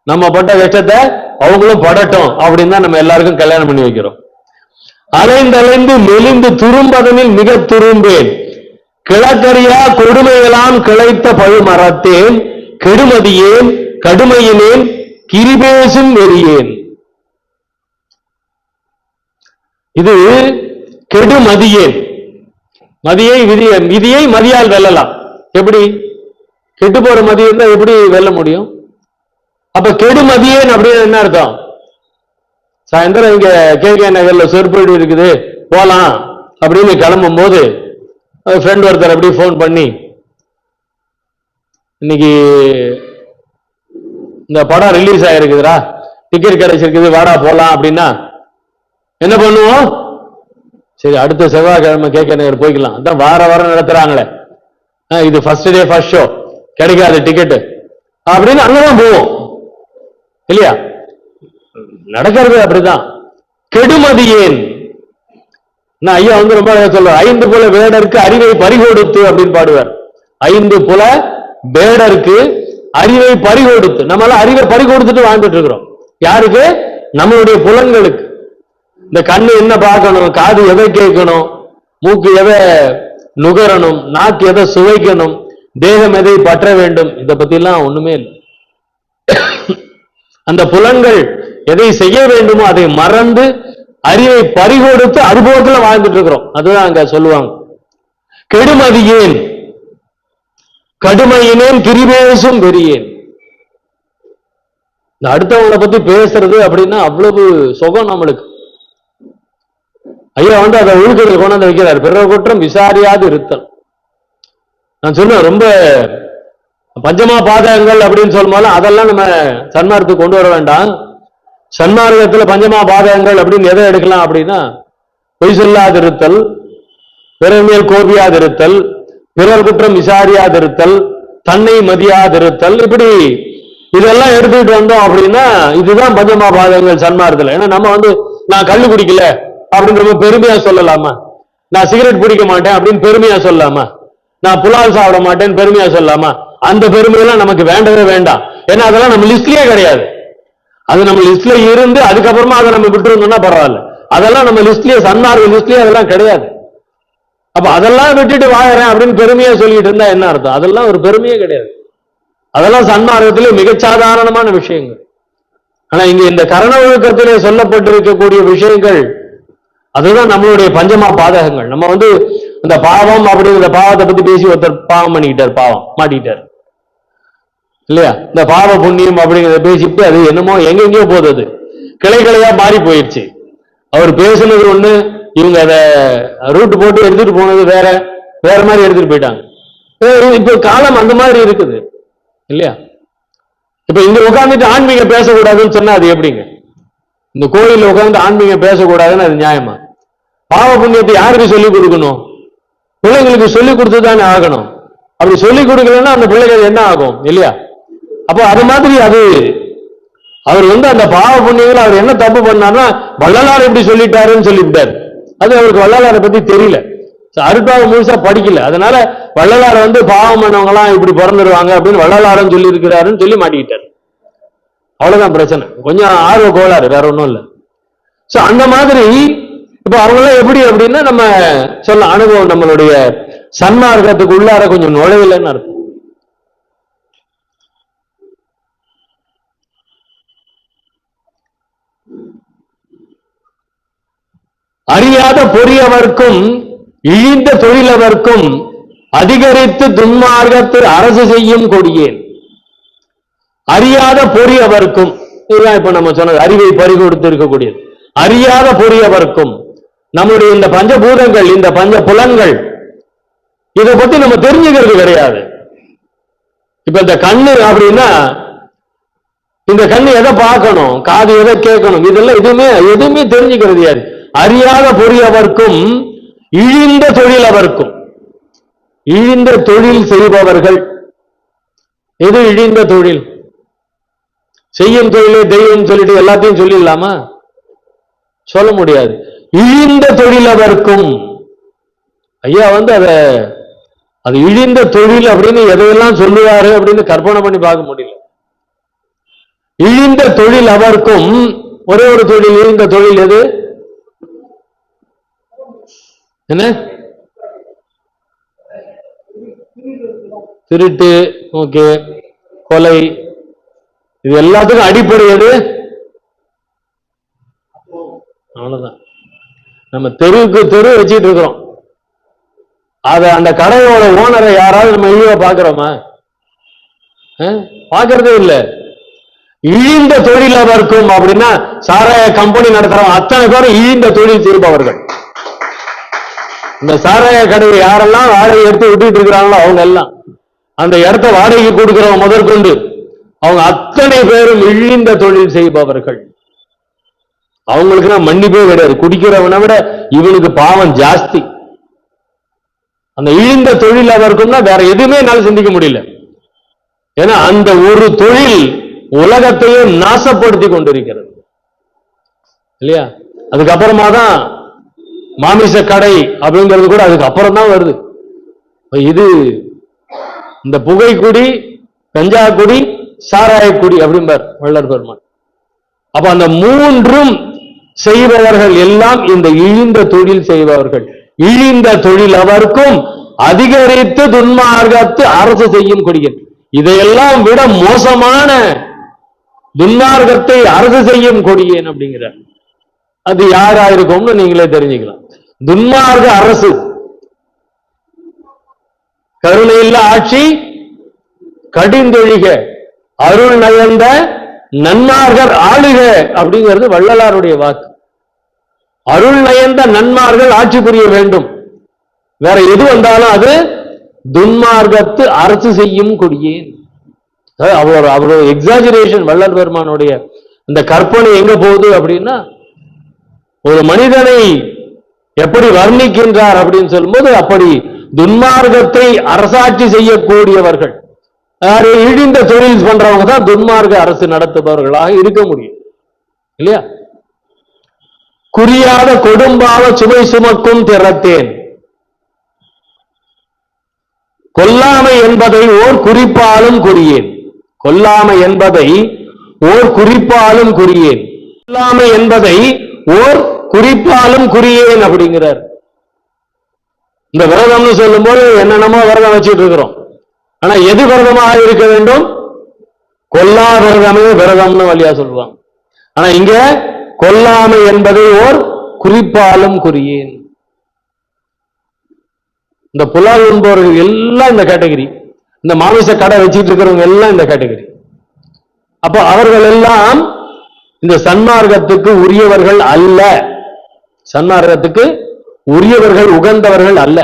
நம்ம பட்ட கஷ்டத்தை அவங்களும் படட்டும் அப்படின்னு தான் நம்ம எல்லாருக்கும் கல்யாணம் பண்ணி வைக்கிறோம். அலைந்தலைந்து மெலிந்து துரும்பதனில் மிக துரும்பேன், கிழக்கரியா கொடுமையெல்லாம் கிளைத்த பழுமரத்தேன், கெடுமதியேன் கடுமையினேன் கிரிபேசும் வெறியேன். இது கெடுமதியேன். மதியை விதியை மதியால் வெல்லலாம். எப்படி? கெட்டு போற மதி இருந்தா எப்படி வெல்ல முடியும்? அப்ப கெடுமதியேன் அப்படின்னு என்ன அர்த்தம்? சாயந்தரம் இங்க KK நகர்ல செருப்படி இருக்குது போலாம் அப்படின்னு கிளம்பும் போது ஃப்ரெண்ட் ஒருத்தர் அப்படி போன் பண்ணி, இன்னைக்கு இந்த படம் ரிலீஸ் ஆயிருக்குதுரா, டிக்கெட் கிடைச்சிருக்குது, வாடா போலாம் அப்படின்னா என்ன பண்ணுவோம்? சரி அடுத்த செவ்வாய்க்கிழமை KK நகர் போய்க்கலாம், அதான் வாரம் நடத்துறாங்களே, இது ஃபர்ஸ்ட் டே ஃபர்ஸ்ட் ஷோ, கிடைக்காது டிக்கெட் அப்படின்னு அங்கதான் போவோம் இல்லையா? நடக்கிறது அப்படிதான். கெடுமதியேன், நான் ஐயா ரொம்ப சொல்ற, 5 புல வேடருக்கு அறிவை பறிகொடுத்து அப்படின்னு பாடுவார். 5 புல வேடருக்கு அறிவை பறிகொடுத்து, நம்மளால அறிவை பறிகொடுத்துட்டு வாழ்ந்துட்டு இருக்கிறோம். யாருக்கு? நம்மளுடைய புலன்களுக்கு. இந்த கண்ணு என்ன பார்க்கணும், காது எதை கேட்கணும், மூக்கு எதை நுகரணும், நாக்கு எதை சுவைக்கணும், தேகம் எதை பற்ற வேண்டும், இதை பத்தி எல்லாம் ஒண்ணுமே இல்லை. அந்த புலன்கள் எதை செய்ய வேண்டுமோ அதை மறந்து அறிவை பறிகொடுத்து அனுபவத்துல வாழ்ந்துட்டு இருக்கிறோம். அதுதான் அங்க சொல்லுவாங்க. கெடுமதியேன் கடுமையினேன் கிரிபேசும் வெறியேன். இந்த அடுத்தவங்களை பத்தி பேசுறது அப்படின்னா அவ்வளவு சுகம் நம்மளுக்கு. ஐயா அதை ஒழுக்கத்தில் கொண்டாந்து வைக்கிறார். பிற குற்றம் விசாரியாது இருத்தல். நான் சொன்னேன் ரொம்ப பஞ்சமா பாதகங்கள் அப்படின்னு சொல்லும்போது அதெல்லாம் நம்ம சன்மார்க்கத்துக்கு கொண்டு வர வேண்டாம். சன்மார்க்கத்துல பஞ்சமா பாதகங்கள் அப்படின்னு எதை எடுக்கலாம் அப்படின்னா, பொய் சொல்லாதிருத்தல், பிறர் மேல் கோபியாதிருத்தல், பிறர் குற்றம் விசாரியாதிருத்தல், தன்னை மதியாதிருத்தல், இப்படி இதெல்லாம் எடுத்துக்கிட்டு வந்தோம் அப்படின்னா இதுதான் பஞ்சமா பாதகங்கள் சன்மார்க்கத்துல. ஏன்னா நம்ம நான் கள்ளு குடிக்கல அப்படின்னு ரொம்ப பெருமையா சொல்லலாமா? நான் சிகரெட் பிடிக்க மாட்டேன் அப்படின்னு பெருமையா சொல்லலாமா? நான் புலால் சாப்பிட மாட்டேன்னு பெருமையா சொல்லலாமா? அந்த பெருமையெல்லாம் நமக்கு வேண்டவே வேண்டாம். ஏன்னா அதெல்லாம் நம்ம லிஸ்ட்லயே கிடையாது. அது நம்ம லிஸ்ட்ல இருந்து அதுக்கப்புறமா அதை நம்ம விட்டு இருந்தோம்னா பரவாயில்ல. அதெல்லாம் நம்ம லிஸ்ட்லயே, சன்மார்க்க லிஸ்ட்லயே அதெல்லாம் கிடையாது. அப்ப அதெல்லாம் விட்டுட்டு வாழறேன் அப்படின்னு பெருமையா சொல்லிட்டு இருந்தா என்ன அர்த்தம்? அதெல்லாம் ஒரு பெருமையே கிடையாது. அதெல்லாம் சன்மார்க்கத்திலே மிகச்சாதாரணமான விஷயங்கள். ஆனா இங்க இந்த கரண ஒழுக்கத்திலே சொல்லப்பட்டிருக்கக்கூடிய விஷயங்கள் அதுதான் நம்மளுடைய பஞ்சமா பாதகங்கள். நம்ம வந்து இந்த பாவம் அப்படிங்கிற பாவத்தை பத்தி பேசி ஒருத்தர் பாவம் பண்ணிக்கிட்டார், பாவம் மாட்டிக்கிட்டார் இல்லையா? இந்த பாவ புண்ணியம் அப்படிங்கிறத பேசிட்டு அது என்னமோ எங்கெங்கயோ போகுது, அது கிளை கிளையா மாறி போயிடுச்சு. அவர் பேசுனது ஒண்ணு, இவங்க அதை ரூட் போட்டு எடுத்துட்டு போனது வேற வேற மாதிரி எடுத்துட்டு போயிட்டாங்க. இப்ப காலம் அந்த மாதிரி இருக்குது இல்லையா? இப்ப இங்க உட்காந்துட்டு ஆன்மீகம் பேசக்கூடாதுன்னு சொன்னா அது எப்படிங்க? இந்த கோயில்ல உட்காந்து ஆன்மீகம் பேசக்கூடாதுன்னு அது நியாயமா? பாவ புண்ணியத்தை யாருக்கு சொல்லிக் கொடுக்கணும்? பிள்ளைங்களுக்கு சொல்லிக் கொடுத்துதானே ஆகணும். அப்படி சொல்லிக் கொடுக்கலன்னா அந்த பிள்ளைகள் என்ன ஆகும் இல்லையா? அப்போ அது மாதிரி அது அவர் வந்து அந்த பாவ புண்ணியங்கள் அவர் என்ன தப்பு பண்ணார்னா வள்ளலார் எப்படி சொல்லிட்டாருன்னு சொல்லிவிட்டார். அது அவருக்கு வள்ளலாரை பத்தி தெரியல, அருட்பாவை முழுசா படிக்கல. அதனால வள்ளலார் வந்து பாவம் பண்ணவங்க எல்லாம் இப்படி பிறந்துருவாங்க அப்படின்னு வள்ளலாரன் சொல்லி இருக்கிறாருன்னு சொல்லி மாட்டிக்கிட்டார். அவ்வளவுதான் பிரச்சனை. கொஞ்சம் ஆர்வ கோளாறு, வேற ஒண்ணும் இல்லை. சோ அந்த மாதிரி இப்ப அவங்களாம் எப்படி அப்படின்னா நம்ம சொல்ல அனுபவம் நம்மளுடைய சன்மார்க்கத்துக்கு உள்ளார கொஞ்சம் நுழைவில்லைன்னு அர்த்தம். அறியாத பொறியவர்க்கும் இழிந்த தொழிலவர்க்கும் அதிகரித்து துன்மார்க்கத்து அரசு செய்யும் கொடியேன். அறியாத பொறியவர்க்கும், இதுதான் இப்ப நம்ம சொன்னது, அறிவை பறிகொடுத்து இருக்கக்கூடியது. அறியாத பொறியவர்க்கும், நம்முடைய இந்த பஞ்சபூதங்கள், இந்த பஞ்ச புலன்கள், இதை பத்தி நம்ம தெரிஞ்சுக்கிறது கிடையாது. இப்ப இந்த கண்ணு அப்படின்னா இந்த கண்ணு எதை பார்க்கணும், காது எதை கேட்கணும், இதெல்லாம் எதுவுமே தெரிஞ்சுக்கிறது யாரு? அறியாத பொறியவர்க்கும் இழிந்த தொழிலவர்க்கும். இழிந்த தொழில் செய்பவர்கள். எது இழிந்த தொழில்? செய்யும் தொழிலே தெய்வம் சொல்லிட்டு எல்லாத்தையும் சொல்லிடலாமா? சொல்ல முடியாது. இழிந்த தொழிலவர்க்கும், ஐயா வந்து அது இழிந்த தொழில் அப்படின்னு எதையெல்லாம் சொல்லுவாரு அப்படின்னு கற்பனை பண்ணி பார்க்க முடியல. இழிந்த தொழில் அவர்க்கும், ஒரே ஒரு தொழில், இழிந்த தொழில் எது? என்ன? திருட்டு, ஓகே, கொலை, இது எல்லாத்துக்கும் அடிப்படை எது? அவ்வளவுதான். நம்ம தெருவுக்கு தெரு வச்சுட்டு இருக்கிறோம். அந்த கடையோட ஓனரை யாராவது நம்ம இழிவா பாக்குறோமா? பாக்குறதே இல்லை. இழிந்த தொழில் அவர்க்கும் அப்படின்னா சாராய கம்பெனி நடத்துறவங்க அத்தனை பேரும் இழிந்த தொழில் செய்பவர்கள். இந்த சாராய கடையை யாரெல்லாம் வாடகை எடுத்து விட்டுட்டு இருக்கிறாங்களோ அவங்க எல்லாம், அந்த இடத்த வாடகைக்கு கொடுக்கிறவங்க முதற்கொண்டு அவங்க அத்தனை பேரும் இழிந்த தொழில் செய்பவர்கள். அவங்களுக்கு நான் மன்னிப்பே கிடையாது. குடிக்கிறவனை விட இவனுக்கு பாவம் ஜாஸ்தி. அந்த இழிந்த தொழில் அவருக்கும்னா வேற எதுவுமே என்னால சிந்திக்க முடியல. ஏன்னா அந்த ஒரு தொழில் உலகத்தையே நாசப்படுத்தி கொண்டிருக்கிறது இல்லையா? அதுக்கப்புறமா தான் மாமிச கடை அப்படிங்கிறது கூட அதுக்கு அப்புறம் தான் வருது. இது இந்த புகைக்குடி, கஞ்சா குடி, சாராயக்குடி அப்படிம்பார் வள்ளல் பெருமான். அப்ப அந்த மூன்றும் செய்பவர்கள் எல்லாம் இந்த இழிந்த தொழில் செய்பவர்கள். இழிந்த தொழில் அவர்க்கும் அதிகரித்து துன்மார்க்கத்து அரசு செய்யும் கொடியேன். இதையெல்லாம் விட மோசமான துன்மார்க்கத்தை அரசு செய்யும் கொடியேன் அப்படிங்கிறார். அது யாரா இருக்கும்னு நீங்களே தெரிஞ்சுக்கலாம். துன்மார்க்க அரசு, கருணையில்ல ஆட்சி கடிந்தொழிக அருள் நயந்த நன்மார்கள் ஆளுக அப்படிங்கிறது வள்ளலாருடைய வாக்கு. அருள் நயந்த நன்மார்கள் ஆட்சி புரிய வேண்டும். வேற எது வந்தாலும் அது துன்மார்க்கத்து அரசு செய்யும் கொடியேன். அவரோட எக்ஸாஜரேஷன், வள்ளல் பெருமானுடைய இந்த கற்பனை எங்க போகுது அப்படின்னா, ஒரு மனிதனை எப்படி வர்ணிக்கின்றார் அப்படின்னு சொல்லும்போது, அப்படி துன்மார்க்கத்தை அரசாட்சி செய்யக்கூடியவர்கள், இழிந்த தொழில் பண்றவங்க தான் துன்மார்க்க அரசு நடத்துபவர்களாக இருக்க முடியும் இல்லையா? குறியாத கொடும்பாவ சுமை சுமக்கும் திறத்தேன். கொல்லாமை என்பதை ஓர் குறிப்பாலும் குறியேன். கொல்லாமை என்பதை ஓர் குறிப்பாலும் குறியேன். கொல்லாமை என்பதை ஓர் குறிப்பாலும் குறியேன் அப்படிங்கிறார். இந்த விரதம்னு சொல்லும் போது என்னென்னமோ விரதம் வச்சுட்டு இருக்கிறோம். ஆனா எது விரதமாக இருக்க வேண்டும்? கொல்லா விரதமே விரதம்னு வழியா சொல்லுவாங்க. ஆனா இங்க கொல்லாமை என்பதை ஓர் குறிப்பாலும் குறியேன். இந்த புலால் உண்பவர்கள் எல்லாம் இந்த கேட்டகரி, இந்த மாமிச கடை வச்சுட்டு இருக்கிறவங்க எல்லாம் இந்த கேட்டகரி. அப்ப அவர்கள் எல்லாம் இந்த சன்மார்க்கத்துக்கு உரியவர்கள் அல்ல, சன்மார்க்கத்துக்கு உரியவர்கள், உகந்தவர்கள் அல்ல.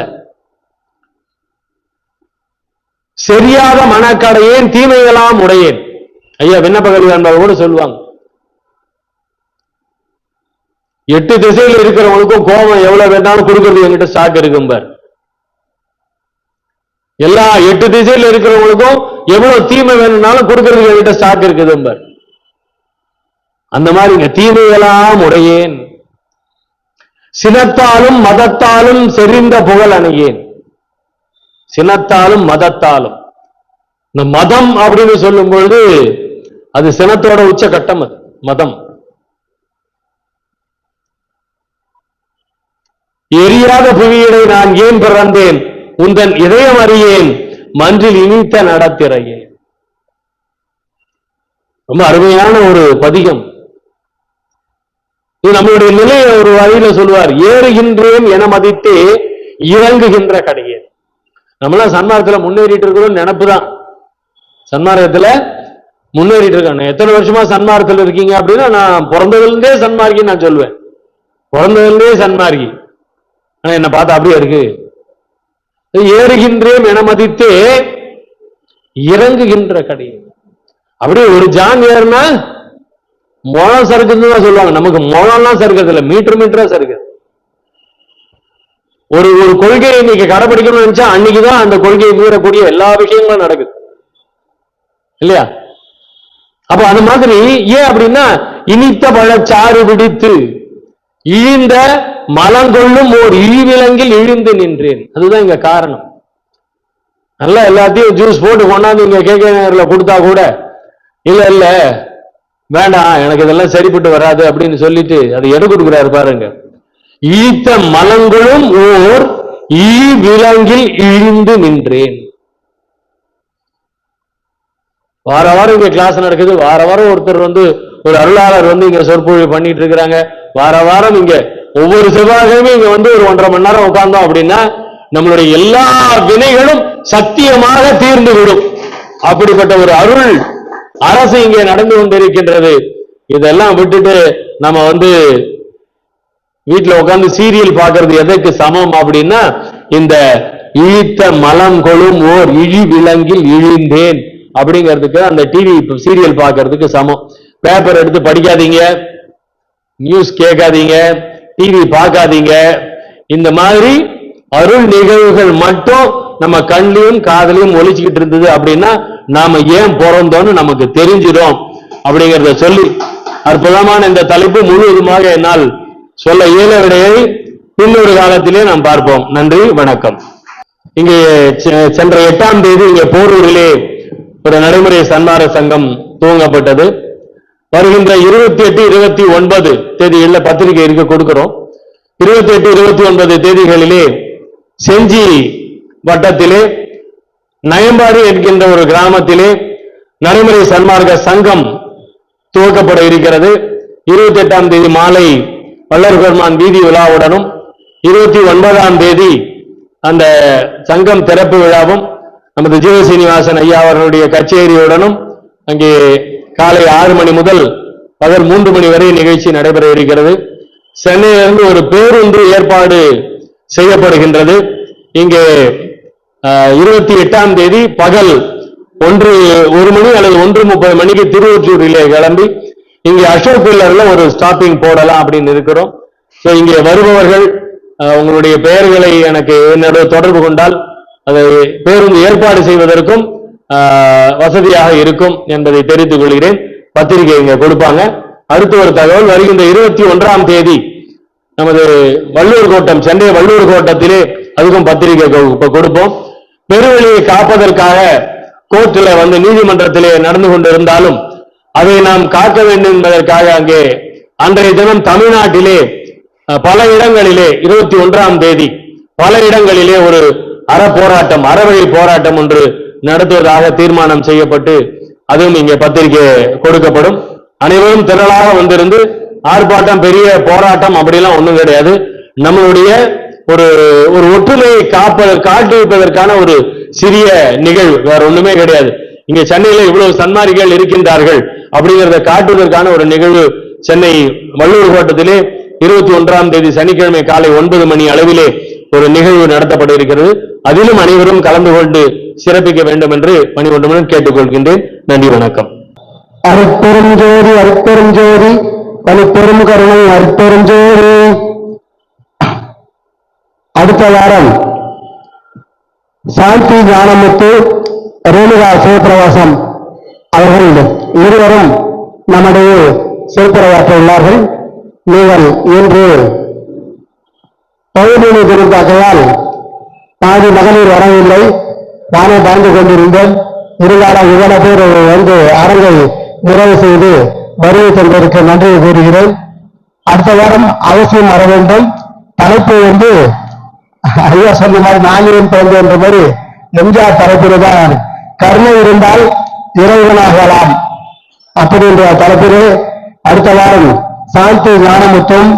சரியாத மனக்கடையேன் தீமைகளாம் உடையேன். ஐயா விண்ணப்ப கல்வி கூட சொல்லுவாங்க, 8 திசையில் இருக்கிறவங்களுக்கும் கோபம் எவ்வளவு வேணாலும் கொடுக்கறது என்கிட்ட ஸ்டாக் இருக்கும்பார். எல்லா 8 திசையில் இருக்கிறவங்களுக்கும் எவ்வளவு தீமை வேணும்னாலும் கொடுக்கறது என்கிட்ட ஸ்டாக் இருக்குதும்பார். அந்த மாதிரி தீமைகளாம் உடையேன், சினத்தாலும் மதத்தாலும் செறிந்த புகழ் அணையேன். சினத்தாலும் மதத்தாலும், இந்த மதம் அப்படின்னு சொல்லும் பொழுது அது சினத்தோட உச்சகட்டம். அது மதம். எரியாத புவியிடை நான் ஏன் பிறந்தேன், உந்தன் இதயம் அறியேன், மன்றில் இனித்த நடத்திறையே. ரொம்ப அருமையான ஒரு பதிகம் இது. நம்மளுடைய நிலையை ஒரு வழியில சொல்லுவார், ஏறுகின்றேன் என மதித்தே இறங்குகின்ற கடையே. நம்மளாம் சன்மார்க்கத்துல முன்னேறிட்டு இருக்கிறோம் நினைப்பு தான். சன்மார்க்கத்துல முன்னேறிட்டு இருக்காங்க. எத்தனை வருஷமா சன்மார்க்கத்தில் இருக்கீங்க அப்படின்னா, நான் பிறந்ததுலேருந்தே சன்மார்க்கி நான் சொல்லுவேன். பிறந்ததுலேருந்தே சன்மார்க்கி. ஆனா என்ன பார்த்தா அப்படியே இருக்கு. ஏறுகின்றேன் என மதித்தே இறங்குகின்ற கடை. அப்படியே ஒரு ஜான் ஏறுனா முழம் சறுக்குன்னு தான் சொல்லுவாங்க. நமக்கு முழம்லாம் சறுக்கிறது இல்லை, மீட்டர் மீட்டரா சறுக்குது. ஒரு ஒரு கொள்கையை இன்னைக்கு கடைபிடிக்கணும்னு நினைச்சா அன்னைக்குதான் அந்த கொள்கையை மீறக்கூடிய எல்லா விஷயங்களும் நடக்குது இல்லையா? அப்ப அந்த மாதிரி ஏன் அப்படின்னா, இனித்த பழச்சாறு பிடித்து இழிந்த மலங்கொள்ளும் ஓர் இழிவிலங்கில் இழிந்து நின்றேன். அதுதான் இங்க காரணம். நல்லா எல்லாத்தையும் ஜூஸ் போட்டு கொண்டாந்து இங்க கேட்க கொடுத்தா கூட இல்ல இல்ல வேண்டாம், எனக்கு இதெல்லாம் சரிப்பட்டு வராது அப்படின்னு சொல்லிட்டு அதை எடை கொடுக்கிறாரு பாருங்க. ஈத்த மலங்களும் ஓர் விலங்கில் இழிந்து நின்றேன். வார வாரம் இங்க கிளாஸ் நடக்குது, வார வாரம் ஒருத்தர் ஒரு அருளாளர் இங்க சொற்பொழிவு பண்ணிட்டு இருக்கிறாங்க. வார வாரம் இங்க ஒவ்வொரு செவ்வாய்க்கிழமையும் இங்க ஒரு 1.5 மணி நேரம் உட்கார்ந்தோம் அப்படின்னா நம்மளுடைய எல்லா வினைகளும் சத்தியமாக தீர்ந்து விடும். அப்படிப்பட்ட ஒரு அருள் அரசு இங்கே நடந்து கொண்டிருக்கின்றது. இதெல்லாம் விட்டுட்டு நம்ம வீட்டுல உட்கார்ந்து சீரியல் பார்க்கறது எதற்கு சமம் அப்படின்னா, இந்த இழித்த மலம் கொளும் ஓர் இழி விலங்கில் இழிந்தேன் அப்படிங்கிறதுக்கு அந்த டிவி சீரியல் பார்க்கறதுக்கு சமம். பேப்பர் எடுத்து படிக்காதீங்க, நியூஸ் கேட்காதீங்க, டிவி பார்க்காதீங்க. இந்த மாதிரி அருள் நிகழ்வுகள் மட்டும் நம்ம கண்ணிலையும் காதலையும் ஒழிச்சுக்கிட்டு இருந்தது அப்படின்னா நாம ஏன் பிறந்தோம்னு நமக்கு தெரிஞ்சிடும் அப்படிங்கிறத சொல்லி அற்புதமான இந்த தலைப்பு முழுவதுமாக என்னால் சொல்ல இயலவிடையை இன்னொரு காலத்திலே நாம் பார்ப்போம். நன்றி, வணக்கம். இங்கே சென்ற 8ஆம் தேதி இங்கே போரூரிலே ஒரு நடைமுறை சன்மார்க்க சங்கம் துவங்கப்பட்டது. வருகின்ற 28, 29 தேதிகளில் பத்திரிகை இருக்க கொடுக்கிறோம். 28, 29 தேதிகளிலே செஞ்சி வட்டத்திலே நயம்பாடி என்கின்ற ஒரு கிராமத்திலே நடைமுறை சன்மார்க்க சங்கம் துவக்கப்பட இருக்கிறது. 28ஆம் தேதி மாலை வள்ளல் பெருமான் வீதி விழாவுடனும் 29ஆம் தேதி அந்த சங்கம் திறப்பு விழாவும் நமது ஜீவசீனிவாசன் ஐயா அவர்களுடைய கச்சேரியுடனும் அங்கே காலை 6 மணி முதல் பகல் 3 மணி வரை நிகழ்ச்சி நடைபெற இருக்கிறது. சென்னையிலிருந்து ஒரு பேருந்து ஏற்பாடு செய்யப்படுகின்றது. இங்கே 28ஆம் தேதி பகல் 1 மணி அல்லது 1:30 மணிக்கு திருவொற்றியூரிலே கிளம்பி இங்கே அசோக் பில்லர்ல ஒரு ஸ்டாப்பிங் போடலாம் அப்படின்னு இருக்கிறோம். இங்கே வருபவர்கள் உங்களுடைய பெயர்களை எனக்கு என்னோட தொடர்பு கொண்டால் அதை பேருந்து ஏற்பாடு செய்வதற்கும் வசதியாக இருக்கும் என்பதை தெரிவித்துக் கொள்கிறேன். பத்திரிகை இங்க கொடுப்பாங்க. அடுத்த ஒரு தகவல், வருகின்ற 21ஆம் தேதி நமது வள்ளூர் கோட்டம், சென்னை வள்ளூர் கோட்டத்திலே அதுக்கும் பத்திரிகை கொடுப்போம். பெருவெளியை காப்பதற்காக கோர்ட்டில் நீதிமன்றத்திலே நடந்து கொண்டிருந்தாலும் அதை நாம் காக்க வேண்டும் என்பதற்காக அங்கே அன்றைய தினம் தமிழ்நாட்டிலே பல இடங்களிலே 21ஆம் தேதி பல இடங்களிலே ஒரு அறப்போராட்டம், அறவழி போராட்டம் ஒன்று நடத்துவதாக தீர்மானம் செய்யப்பட்டு அதுவும் இங்கே பத்திரிகை கொடுக்கப்படும். அனைவரும் திரளாக வந்திருந்து ஆர்ப்பாட்டம், பெரிய போராட்டம் அப்படிலாம் ஒண்ணும் கிடையாது. நம்மளுடைய ஒரு ஒரு ஒற்றுமையை காட்டுவிப்பதற்கான ஒரு சிறிய நிகழ்வு, வேற ஒண்ணுமே கிடையாது. இங்க சென்னையில இவ்வளவு சன்மார்க்கிகள் இருக்கின்றார்கள் அப்படிங்கிறத காட்டுவதற்கான ஒரு நிகழ்வு சென்னை வள்ளுவர் கோட்டத்திலே 21ஆம் தேதி சனிக்கிழமை காலை 9 மணி அளவிலே ஒரு நிகழ்வு நடத்தப்பட இருக்கிறது. அதிலும் அனைவரும் கலந்து கொண்டு சிறப்பிக்க வேண்டும் என்று பணிவொன்றுடன் கேட்டுக்கொள்கின்றேன். நன்றி, வணக்கம். அருட்பெருஞ்சோதி அருட்பெருஞ்சோதி தனிப்பெரும் கருணை அருட்பெருஞ்சோதி. அடுத்த வாரம் சாந்தி ஞானமுத்து, ரேணுகா சிவபிரகாசம் அவர்கள் இருவரும் நம்முடைய சிறப்புரையாற்ற உள்ளார்கள். நீங்கள் இன்று பௌர்ணமி தினத்தாகையால் பாதி மகளிர் வரவில்லை. நானே பயந்து கொண்டிருந்தேன். இருந்தாலும் இவ்வளவு பேர் வந்து அரங்கை நிறைவு செய்து வருகை தந்ததற்கு நன்றி கூறுகிறேன். அடுத்த வாரம் அவசியம் வர வேண்டும். தலைப்பு வந்து ஐயா சொன்ன மாதிரி நாளின் பிறந்து என்ற மாதிரி எம்ஜிஆர் தலைப்பில் தான் கருணை இருந்தால் இறைவனாகலாம் அப்படின்ற தலைப்பிலே அடுத்த வாரம் சாந்தி ஞானமுத்தும்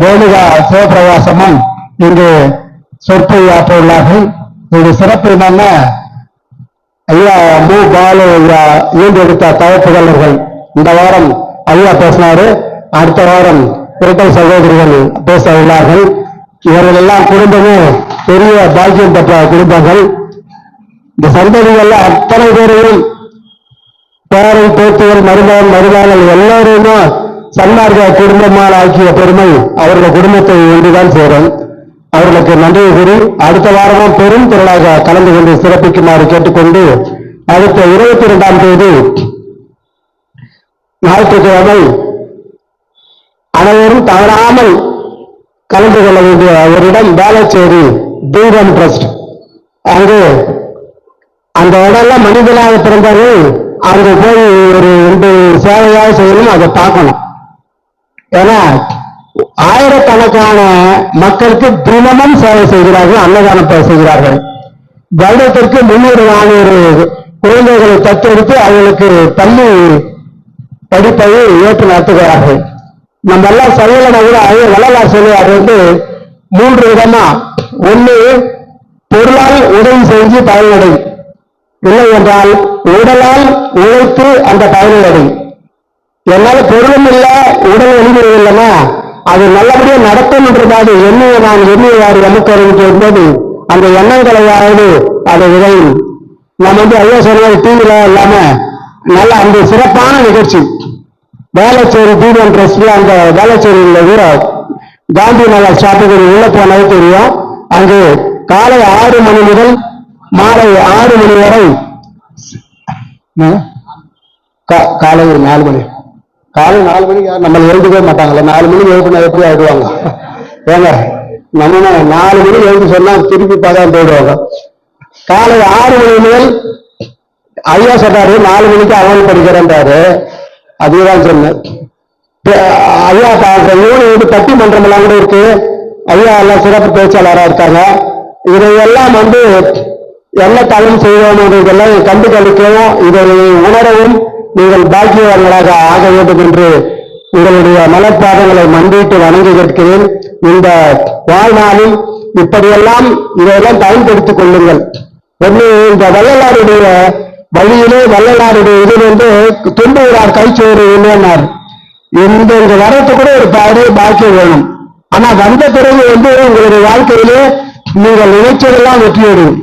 ரேணுகா சிவபிரகாசமும் இங்கு சொற்பொழிவாற்ற உள்ளார்கள். இது சிறப்பு என்னன்னா, ஐயா மு பாலு ஈண்டெடுத்த தவப்புகள்கள் இந்த வாரம் ஐயா பேசினாரு. அடுத்த வாரம் இரட்டை சகோதரிகள் பேச உள்ளார்கள். இவர்கள் எல்லாம் குடும்பமே பெரிய பாக்கியம் பெற்ற குடும்பங்கள். இந்த சந்ததிகள் அத்தனை பேரையும் பேரை பேத்திகள் மருமகள் எல்லாரையுமே சன்மார்க்க குடும்பமாக ஆக்கிய பெருமை அவர்கள் குடும்பத்தை ஒன்றுதான் சேரும். அவர்களுக்கு நன்றி கூறி அடுத்த வாரமும் பெரும் திரளாக கலந்து கொண்டு சிறப்பிக்குமாறு கேட்டுக்கொண்டு, அடுத்த 22ஆம் தேதி ஞாயிற்றுக்கிழமை அனைவரும் தவறாமல் கலந்து கொள்ள வேண்டிய ஒரு இடம் வேளச்சேரி தீபம் ட்ரஸ்ட். அங்கு அந்த இடம்லாம் மனிதனாக பிறந்தவர்கள் அங்கு போய் ஒரு 2 சேவையாக செய்யணும், அதை பார்க்கணும். ஏன்னா ஆயிரக்கணக்கான மக்களுக்கு தினமும் சேவை செய்கிறார்கள், அன்னதானத்தை செய்கிறார்கள். வருடத்திற்கு 300-400 குழந்தைகளை தத்தெடுத்து அவர்களுக்கு பள்ளி படிப்பை ஏற்று நடத்துகிறார்கள். நம்ம எல்லாம் செயலனை கூட வள்ளலார் சொல்லுவார் வந்து 3 விதமா. ஒண்ணு, பொருளால் உதவி செஞ்சு பயனடை, இல்லை என்றால் உடலால் உழைத்து அந்த பயனடை. என்னால பொருளும் இல்லை, உடல் வலிமை இல்லைன்னா அது நல்லபடியா நடத்தும்ன்றதாவது எண்ணிய நான் எண்ணியாரு எமக்கு வரும்போது அந்த எண்ணங்களையாவது அதை விதையும். நம்ம வந்து ஐயா சொன்ன டிவில இல்லாம நல்ல அந்த சிறப்பான நிகழ்ச்சி வேளச்சேரி தீபம் ட்ரஸ்ட்ல, அந்த வேளச்சேரியில் கூட காந்தி நகர் ஸ்டாப்புக்கு உள்ள போனது தெரியும். அங்கு காலை 6 மணி முதல் மாலை 6 மணி வரை, காலை 4 மணி, காலை 4 மணிக்கு நம்ம எழுந்துக்கவே மாட்டாங்கல்ல. 4 மணிக்கு எழுப்புனா எப்படி ஆயிடுவாங்க ஏங்க? நம்ம 4 மணிக்கு எழுந்து சொன்னா திருப்பி பார்த்தா போயிடுவாங்க. காலை 6 மணி முதல் ஐயா சொல்றாரு 4 மணிக்கு அவன் படிக்கிறேன்றாரு. அதுதான் சொன்னேன். ஐயா யூனியன் பட்டிமன்றம் எல்லாம் கூட இருக்கு. ஐயா எல்லாம் சிறப்பு பேச்சாளராக இருக்காங்க. இதையெல்லாம் வந்து என்ன தகவல் செய்வோம் இதெல்லாம் கண்டு கழிக்கவும் இதை உணரவும் நீங்கள் பாக்கியவான்களாக ஆக வேண்டும் என்று உங்களுடைய மலப்பாதங்களை மண்டிட்டு வணங்கி கேட்கிறேன். இந்த வாழ்நாளில் இப்படியெல்லாம் இதையெல்லாம் பயன்படுத்திக் கொள்ளுங்கள். ஒன்று, இந்த வள்ளலாருடைய வழியிலே வள்ளலாருடைய இதில் வந்து துண்டுகிறார் கைச்சோறு இல்லைன்னார். இந்த வரத்து கூட ஒரு பாக்கியம் வேணும். ஆனா வந்த பிறகு வந்து உங்களுடைய வாழ்க்கையிலே நீங்கள் நினைச்சதெல்லாம் வெற்றியோடும்.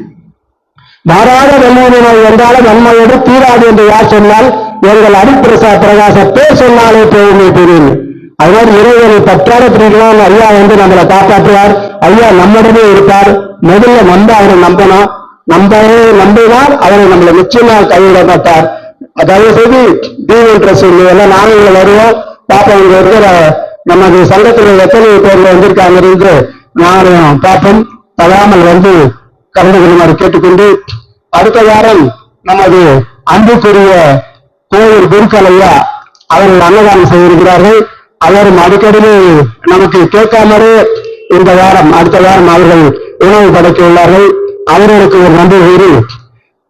மாறாத வெள்ளையினை என்றாலும் நன்மையோடு தீராது என்று யார் சொன்னால் எங்கள் பிரகாச பேர் சொன்னாலே போகுமே தெரியும். அதனால இறைவனை பற்றாத பிரிக்கலாம். ஐயா வந்து நம்மளை காப்பாற்றுவார். ஐயா நம்முடனே இருப்பார். முதல்ல நம்ம அவரை நம்பணும். நம்பினால் அவரை நம்மளை நிச்சயமாக கைவிட மாட்டார். தயவு செய்து தீபம் ட்ரஸ்ட் எல்லாம் நாங்கள் வருவோம் பார்ப்போம். இங்க இருக்கிற நமது சங்கத்தில் எத்தனை பேர்ல வந்திருக்காங்க என்று நானும் பார்ப்போம். தவறாமல் வந்து கலந்து கொள்ளுமாறு கேட்டுக்கொண்டு, அடுத்த வாரம் நமது அன்புக்குரிய கோவில் குருக்கள் ஐயா அவர்கள் அன்னதானம் செய்திருக்கிறார்கள். அவரும் அடிக்கடி நமக்கு கேட்காமலே இந்த வாரம் அடுத்த வாரம் அவர்கள் உணவு படைக்க உள்ளார்கள். அவர்களுக்கு ஒரு நன்றி கூறி,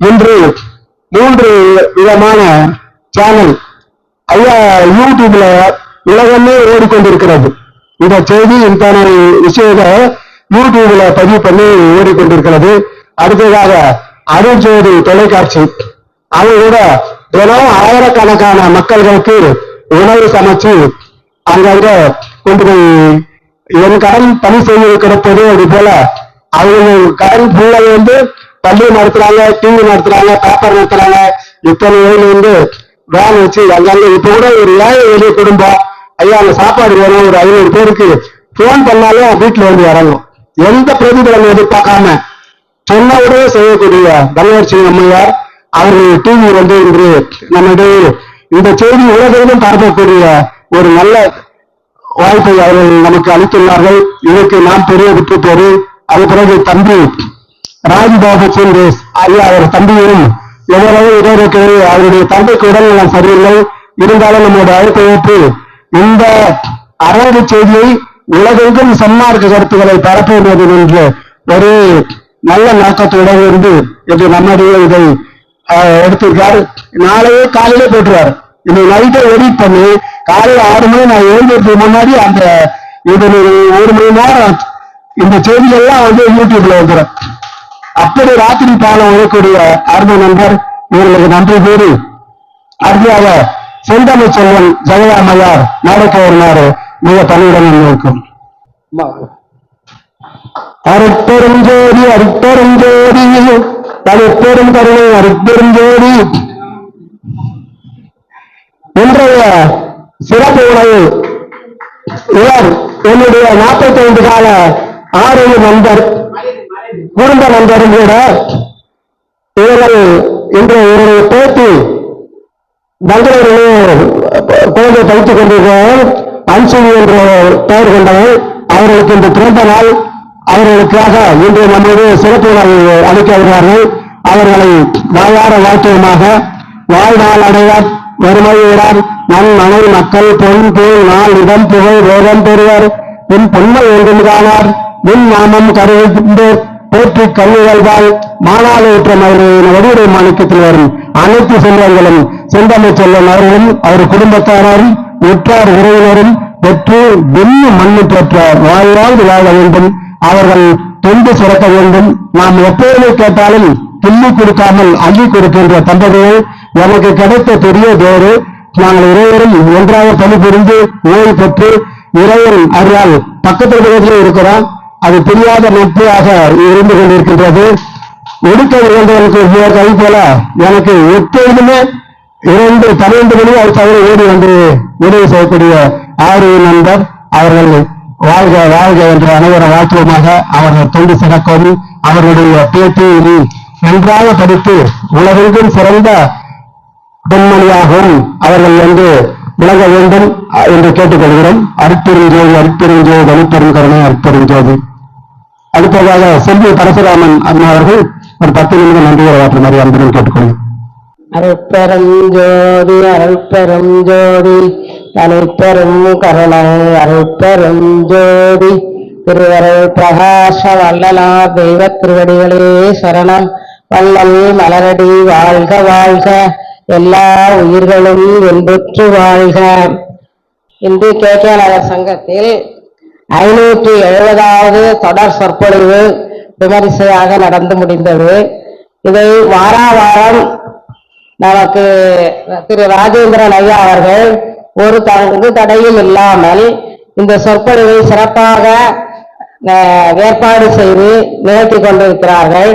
இன்று 3 விதமான சேனல் ஐயா யூடியூப்ல உலகமே ஓடிக்கொண்டிருக்கிறது. இந்த செய்தி இந்த விஷயத்தை யூடியூப்ல பதிவு பண்ணி ஓடிக்கொண்டிருக்கிறது. அடுத்ததாக அருள்ஜோதி தொலைக்காட்சி அவங்க கூட தினம் ஆயிரக்கணக்கான மக்களுக்கு உணவு சமைச்சு அங்கங்க கொண்டு போய் என் கடன் பணி செய்து கிடப்பது அது போல அவங்க கடன் ஃபுல்லாக பள்ளி நடத்துறாங்க, டிவி நடத்துறாங்க, பேப்பர் நடத்துறாங்க. இத்தனை வந்து வேன் வச்சு அங்கங்க இப்ப கூட ஒரு ஏழை எளிய குடும்பம் ஐயா அந்த சாப்பாடு வேணும் ஒரு 500 பேருக்கு போன் பண்ணாலும் வீட்டுல வந்து இறங்கும். எந்த பிரதிபலன் எதிர்பார்க்காம சொன்னவுடனே செய்யக்கூடிய தனலட்சுமி அம்மையார் அவர்கள் டிவி இன்று நம்முடைய இந்த செய்தி உலகிலும் பரப்பக்கூடிய ஒரு நல்ல வாய்ப்பை அவர்கள் நமக்கு அளித்துள்ளார்கள். இதற்கு நாம் பெரிய விட்டு பேரு. அது பிறகு தம்பி ராஜ்பாபு சிந்தேஸ் ஐயா அவர் தம்பியும் எவ்வளவு இடைவெளிக்கிறது. அவருடைய தந்தைக்கு உடல்நலம் சரியில்லை, இருந்தாலும் நம்முடைய அழைப்பை ஏற்று இந்த அரங்கு செய்தியை உலகெங்கும் சன்மார்க்க கருத்துக்களை பரப்புவது என்று ஒரு நல்ல நோக்கத்துடன் இருந்து என்று நம்முடைய இதை எடுத்திருக்கார். நாளையே காலையிலே போட்டுருவார். இதை நைட்டை எடிட் பண்ணி காலையில் 6 மணி நான் எழுந்திருக்கு முன்னாடி அந்த இது 1 மணி நேரம் இந்த செய்திகள்லாம் யூடியூப்ல வந்துடும். அப்படி ராத்திரி பாலம் வரக்கூடிய அருமை நண்பர் இவர்களுக்கு நன்றி கூறி அடுத்ததாக செந்தமிழ் செல்வன் ஜெயராமையார் நாளைக்கு வருமாறு மிக பணியுடன் இருக்கும். அருட்பெரும் ஜோதி அருட்பெரும் ஜோதி அருட்பெரும் கருணை அருட்பெரும் ஜோதி. இன்றைய சிறப்பு உணவு இவர் என்னுடைய 45 கால ஆரோக்கிய நண்பர், குடும்ப நண்பரும் கூட. இவர்கள் இன்று இவருடைய பேட்டி பெங்களூரிலே குழந்தை படித்துக் கொண்டிருக்கிறார். அன்சுவி என்ற பெயர் கொண்டவர். அவர்களுக்கு இந்த பிறந்த நாள். அவர்களுக்காக இன்று நம்முடைய சிறப்பு உணவு அளிக்க வருகிறார்கள். அவர்களை வாயார வாழ்க்கையுமாக வாழ்நாள் அடைவார், வறுமையிறார், நன் மனை மக்கள் பொன் போல் நாள் இடம் புகழ் ரோகம் பெறுவர், பின் பொன்மை ஒன்றும் காணார், மின் நாமம் கருவிந்து போற்றி கல்விகள்வாள் மாநாளேற்ற மதுரையின் வடிவுரை மாணிக்கத்தில் வரும் அனைத்து செல்வங்களும் செந்தமிழ் செல்வன் அவர்களும் அவர் குடும்பத்தாரும் உற்றார் உறவினரும் பெற்று வெண்ணு மண்ணு பெற்ற வாழ்வாழ்ந்து வாழ வேண்டும். அவர்கள் தொண்டு சுரக்க வேண்டும். நாம் எப்போதுமே கேட்டாலும் துள்ளி கொடுக்காமல் அள்ளி கொடுக்கின்ற தம்பதிகள் எனக்கு கிடைத்த பெரிய பேரு. நாங்கள் இறைவரும் ஒன்றாக பணிபுரிந்து ஓய்வு பெற்று இறைவன் அருளால் பக்கத்து பக்கத்திலே இருக்கிறோம். அது தெரியாத நட்பாக இருந்து கொண்டிருக்கின்றது. ஒடுக்க இழந்தவர்களுக்கு கை போல எனக்கு எப்பொழுதுமே 12 மணி அது தவிர ஓடி வந்து உதவி செய்யக்கூடிய ஆரோக்கிய நண்பர். அவர்கள் வாழ்க வாழ்க என்று அனைவரும் வாழ்த்துவமாக. அவர்கள் தொண்டு சிறக்கவும் அவர்களுடைய பேட்டியை நன்றாக படித்து உலகெங்கும் சிறந்த பெண்மணியாகவும் அவர்கள் விளங்க வேண்டும் என்று கேட்டுக்கொள்கிறோம். அருட்பெருஞ்சோதி அருட்பெருஞ்சோதி அருட்பெரும் கருணை அருட்பெருஞ்சோதி. அடுத்ததாக செல்வி பரசுராமன் அம்மா அவர்கள் ஒரு 10 நிமிடம் நன்றி உரையாற்றுமாறு அன்புடன் கேட்டுக்கொள்கிறேன். அருட்பெரும் ஜோதி அருட்பெரும் ஜோதி தனிப்பெரும் கருணை அருட்பெரும் ஜோதி. திருவருள் பிரகாச வல்லலார் தெய்வ திருவடிகளே சரணம். வள்ளல் மலரடி வாழ்க வாழ்க, எல்லா உயிர்களும் இன்புற்று வாழ்க. இன்று கேகே நகர் சங்கத்தில் 570வது தொடர் சொற்பொழிவு விமரிசையாக நடந்து முடிந்தது. இதை வாரம் நமக்கு திரு ராஜேந்திரன் ஐயா அவர்கள் ஒரு தடையும் இல்லாமல் இந்த சொற்பொழிவை சிறப்பாக ஏற்பாடு செய்து நிகழ்த்தி கொண்டிருக்கிறார்கள்.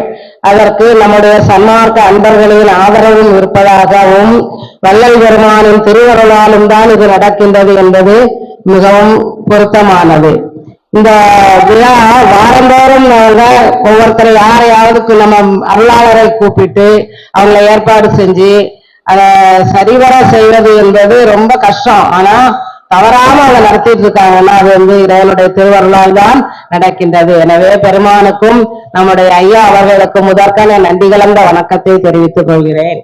அதற்கு நம்முடைய சன்மார்க்க அன்பர்களின் ஆதரவும் இருப்பதாகவும் வள்ளல் பெருமானின் திருவருளாலும் தான் இது நடக்கின்றது என்பது மிகவும் பொருத்தமானது. இந்த விழா வாரந்தோறும் ஒவ்வொருத்தரை யாரையாவது நம்ம அருளாளரை கூப்பிட்டு அவங்களை ஏற்பாடு செஞ்சு அதை சரிவர செய்வது என்பது ரொம்ப கஷ்டம். ஆனா தவறாம அவங்க நடத்திட்டு இருக்காங்கன்னா அது இறைவனுடைய திருவருளால் தான் நடக்கின்றது. எனவே பெருமானுக்கும் நம்முடைய ஐயா அவர்களுக்கு முதற்கான நன்றி கலந்த வணக்கத்தை தெரிவித்துக் கொள்கிறேன்.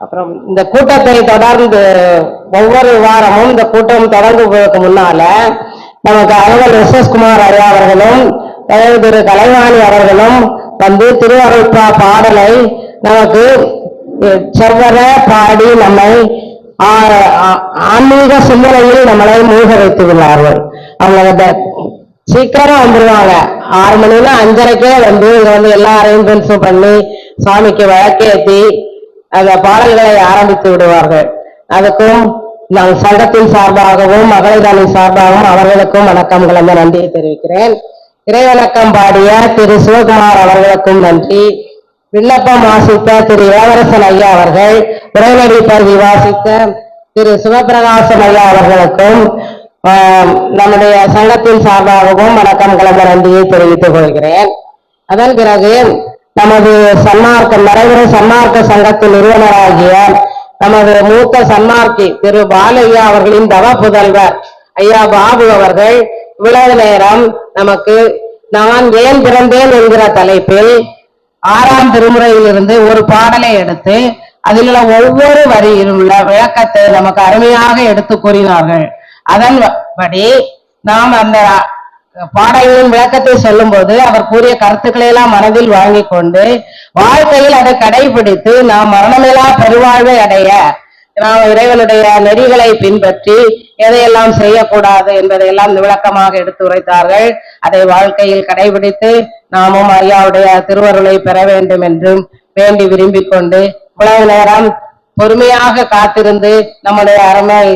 அப்புறம் இந்த கூட்டத்தை தொடர்ந்து ஒவ்வொரு வாரமும் இந்த கூட்டம் தொடங்குவதற்கு முன்னால நமக்கு அலுவல் எஸ் குமார் ஐயா அவர்களும் திரு கலைவாணி அவர்களும் திருவருட்பா பாடலை நமக்கு செவ்வர பாடி நம்மை ஆன்மீக சிந்தனையில் நம்மளை மூழ்க வைத்து விடுவார்கள். அவங்க சீக்கிரம் வந்துருவாங்க. 6 மணினா 5:30க்கே வந்து இங்க வந்து எல்லா அரேஞ்ச்மெண்ட்ஸும் பண்ணி சுவாமிக்கு விளக்கேற்றி அந்த பாடல்களை ஆரம்பித்து விடுவார்கள். அதுக்கும் நான் சங்கத்தின் சார்பாகவும் மகளிர் அணி சார்பாகவும் அவர்களுக்கும் வணக்கம் கலந்த நன்றியை தெரிவிக்கிறேன். இறைவணக்கம் பாடிய திரு சிவகுமார் அவர்களுக்கும் நன்றி. விண்ணப்பம் வாசித்த திரு இளவரசன் ஐயா அவர்கள், உரைநடை பகுதி வாசித்த திரு சிவபிரகாசன் ஐயா அவர்களுக்கும் நம்முடைய சங்கத்தின் சார்பாகவும் வணக்கம் கலந்த நன்றியை தெரிவித்துக் கொள்கிறேன். அதன் பிறகு நமது நடைமுறை சன்மார்க்க சங்கத்தின் நிறுவனராகிய நமது மூத்த சன்மார்க்கி திரு பாலையா அவர்களின் தவ புதல்வர் ஐயா பாபு அவர்கள் இவ்வளவு நேரம் நமக்கு நான் ஏன் பிறந்தேன் என்கிற தலைப்பில் 6ஆம் திருமுறையிலிருந்து ஒரு பாடலை எடுத்து அதில் உள்ள ஒவ்வொரு வரியிலும் உள்ள விளக்கத்தை நமக்கு அருமையாக எடுத்து கூறினார்கள். அதன்படி நாம் அந்த பாடலின் விளக்கத்தை சொல்லும் போது அவர் கூறிய கருத்துக்களை எல்லாம் மனதில் வாங்கிக் கொண்டு வாழ்க்கையில் அதை கடைபிடித்து நாம் மரணமில்லா பெருவாழ்வை அடைய நாம் இறைவனுடைய நெறிகளை பின்பற்றி எதையெல்லாம் செய்யக்கூடாது என்பதையெல்லாம் விளக்கமாக எடுத்து உரைத்தார்கள். அதை வாழ்க்கையில் கடைபிடித்து நாமும் ஐயாவுடைய திருவருளை பெற வேண்டும் என்றும் வேண்டி விரும்பிக் கொண்டு இவ்வளவு நேரம் பொறுமையாக காத்திருந்து நம்முடைய அருமை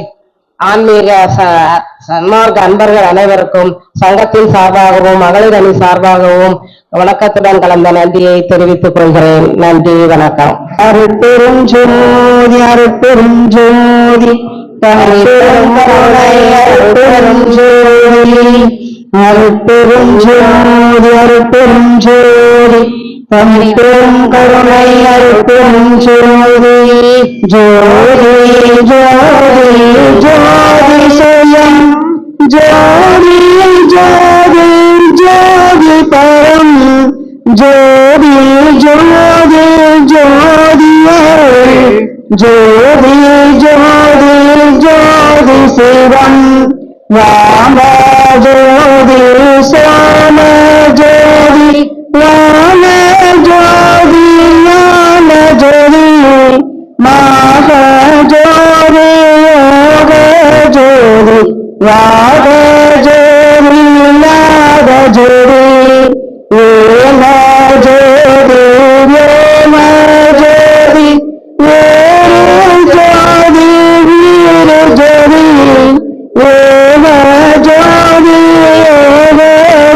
ஆன்மீக சன்மார்க்க அன்பர்கள் அனைவருக்கும் சங்கத்தின் சார்பாகவும் மகளிர் அணி சார்பாகவும் வணக்கத்துடன் கலந்த நன்றியை தெரிவித்துக் கொள்கிறேன். நன்றி, வணக்கம். அருட்பெருஞ்சோதி அருட்பெருஞ்சோதி அருட்பெருஞ்சோதி அருட்பெருஞ்சோதி அருட்பெருஞ்சோதி தனிப்பெரும் கருணை அருட்பெருஞ்சோதி ஜோதி ஜோதி ஜோதி சுயம் ஜோதி ஜோதி ஜோதி பரம் ஜோதி ஜோதி ஜோதி ஜோதி ஜோதி ஜோதி சிவம் ராம ஜோதி சோம ஜோதி ராம ஜோதி ஞான ஜோதி மாக ஜோதி யோக ஜோதி ராக ஜோதி நாத ஜோதி வேம ஜோதி வேம ஜோதி வேறு ஜோதி வீர ஜோதி வேம ஜோதி யோக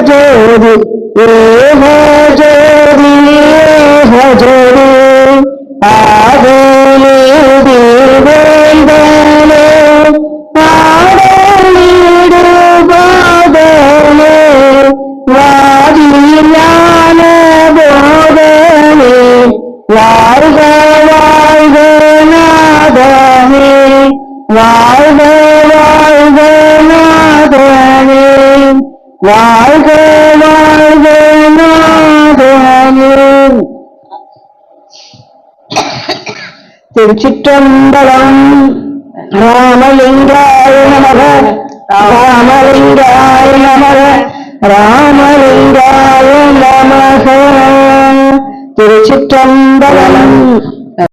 ஜோதி வேம ஜோதி யோக ஜோதி ஆதேவி வேந்தனே ஆடலிடு பாதனே வாதியான போதனே வாழ்க வாழ்க நாதனே வாழ்க வாழ்க நாதனே வாழ்க வாழ்க நாதனே. திருச்சிற்றம்பலம். ராமலிங்காய நமக ராமலிங்காய நமக ராமலிங்காய நமக. திருச்சிற்றம்பலம்.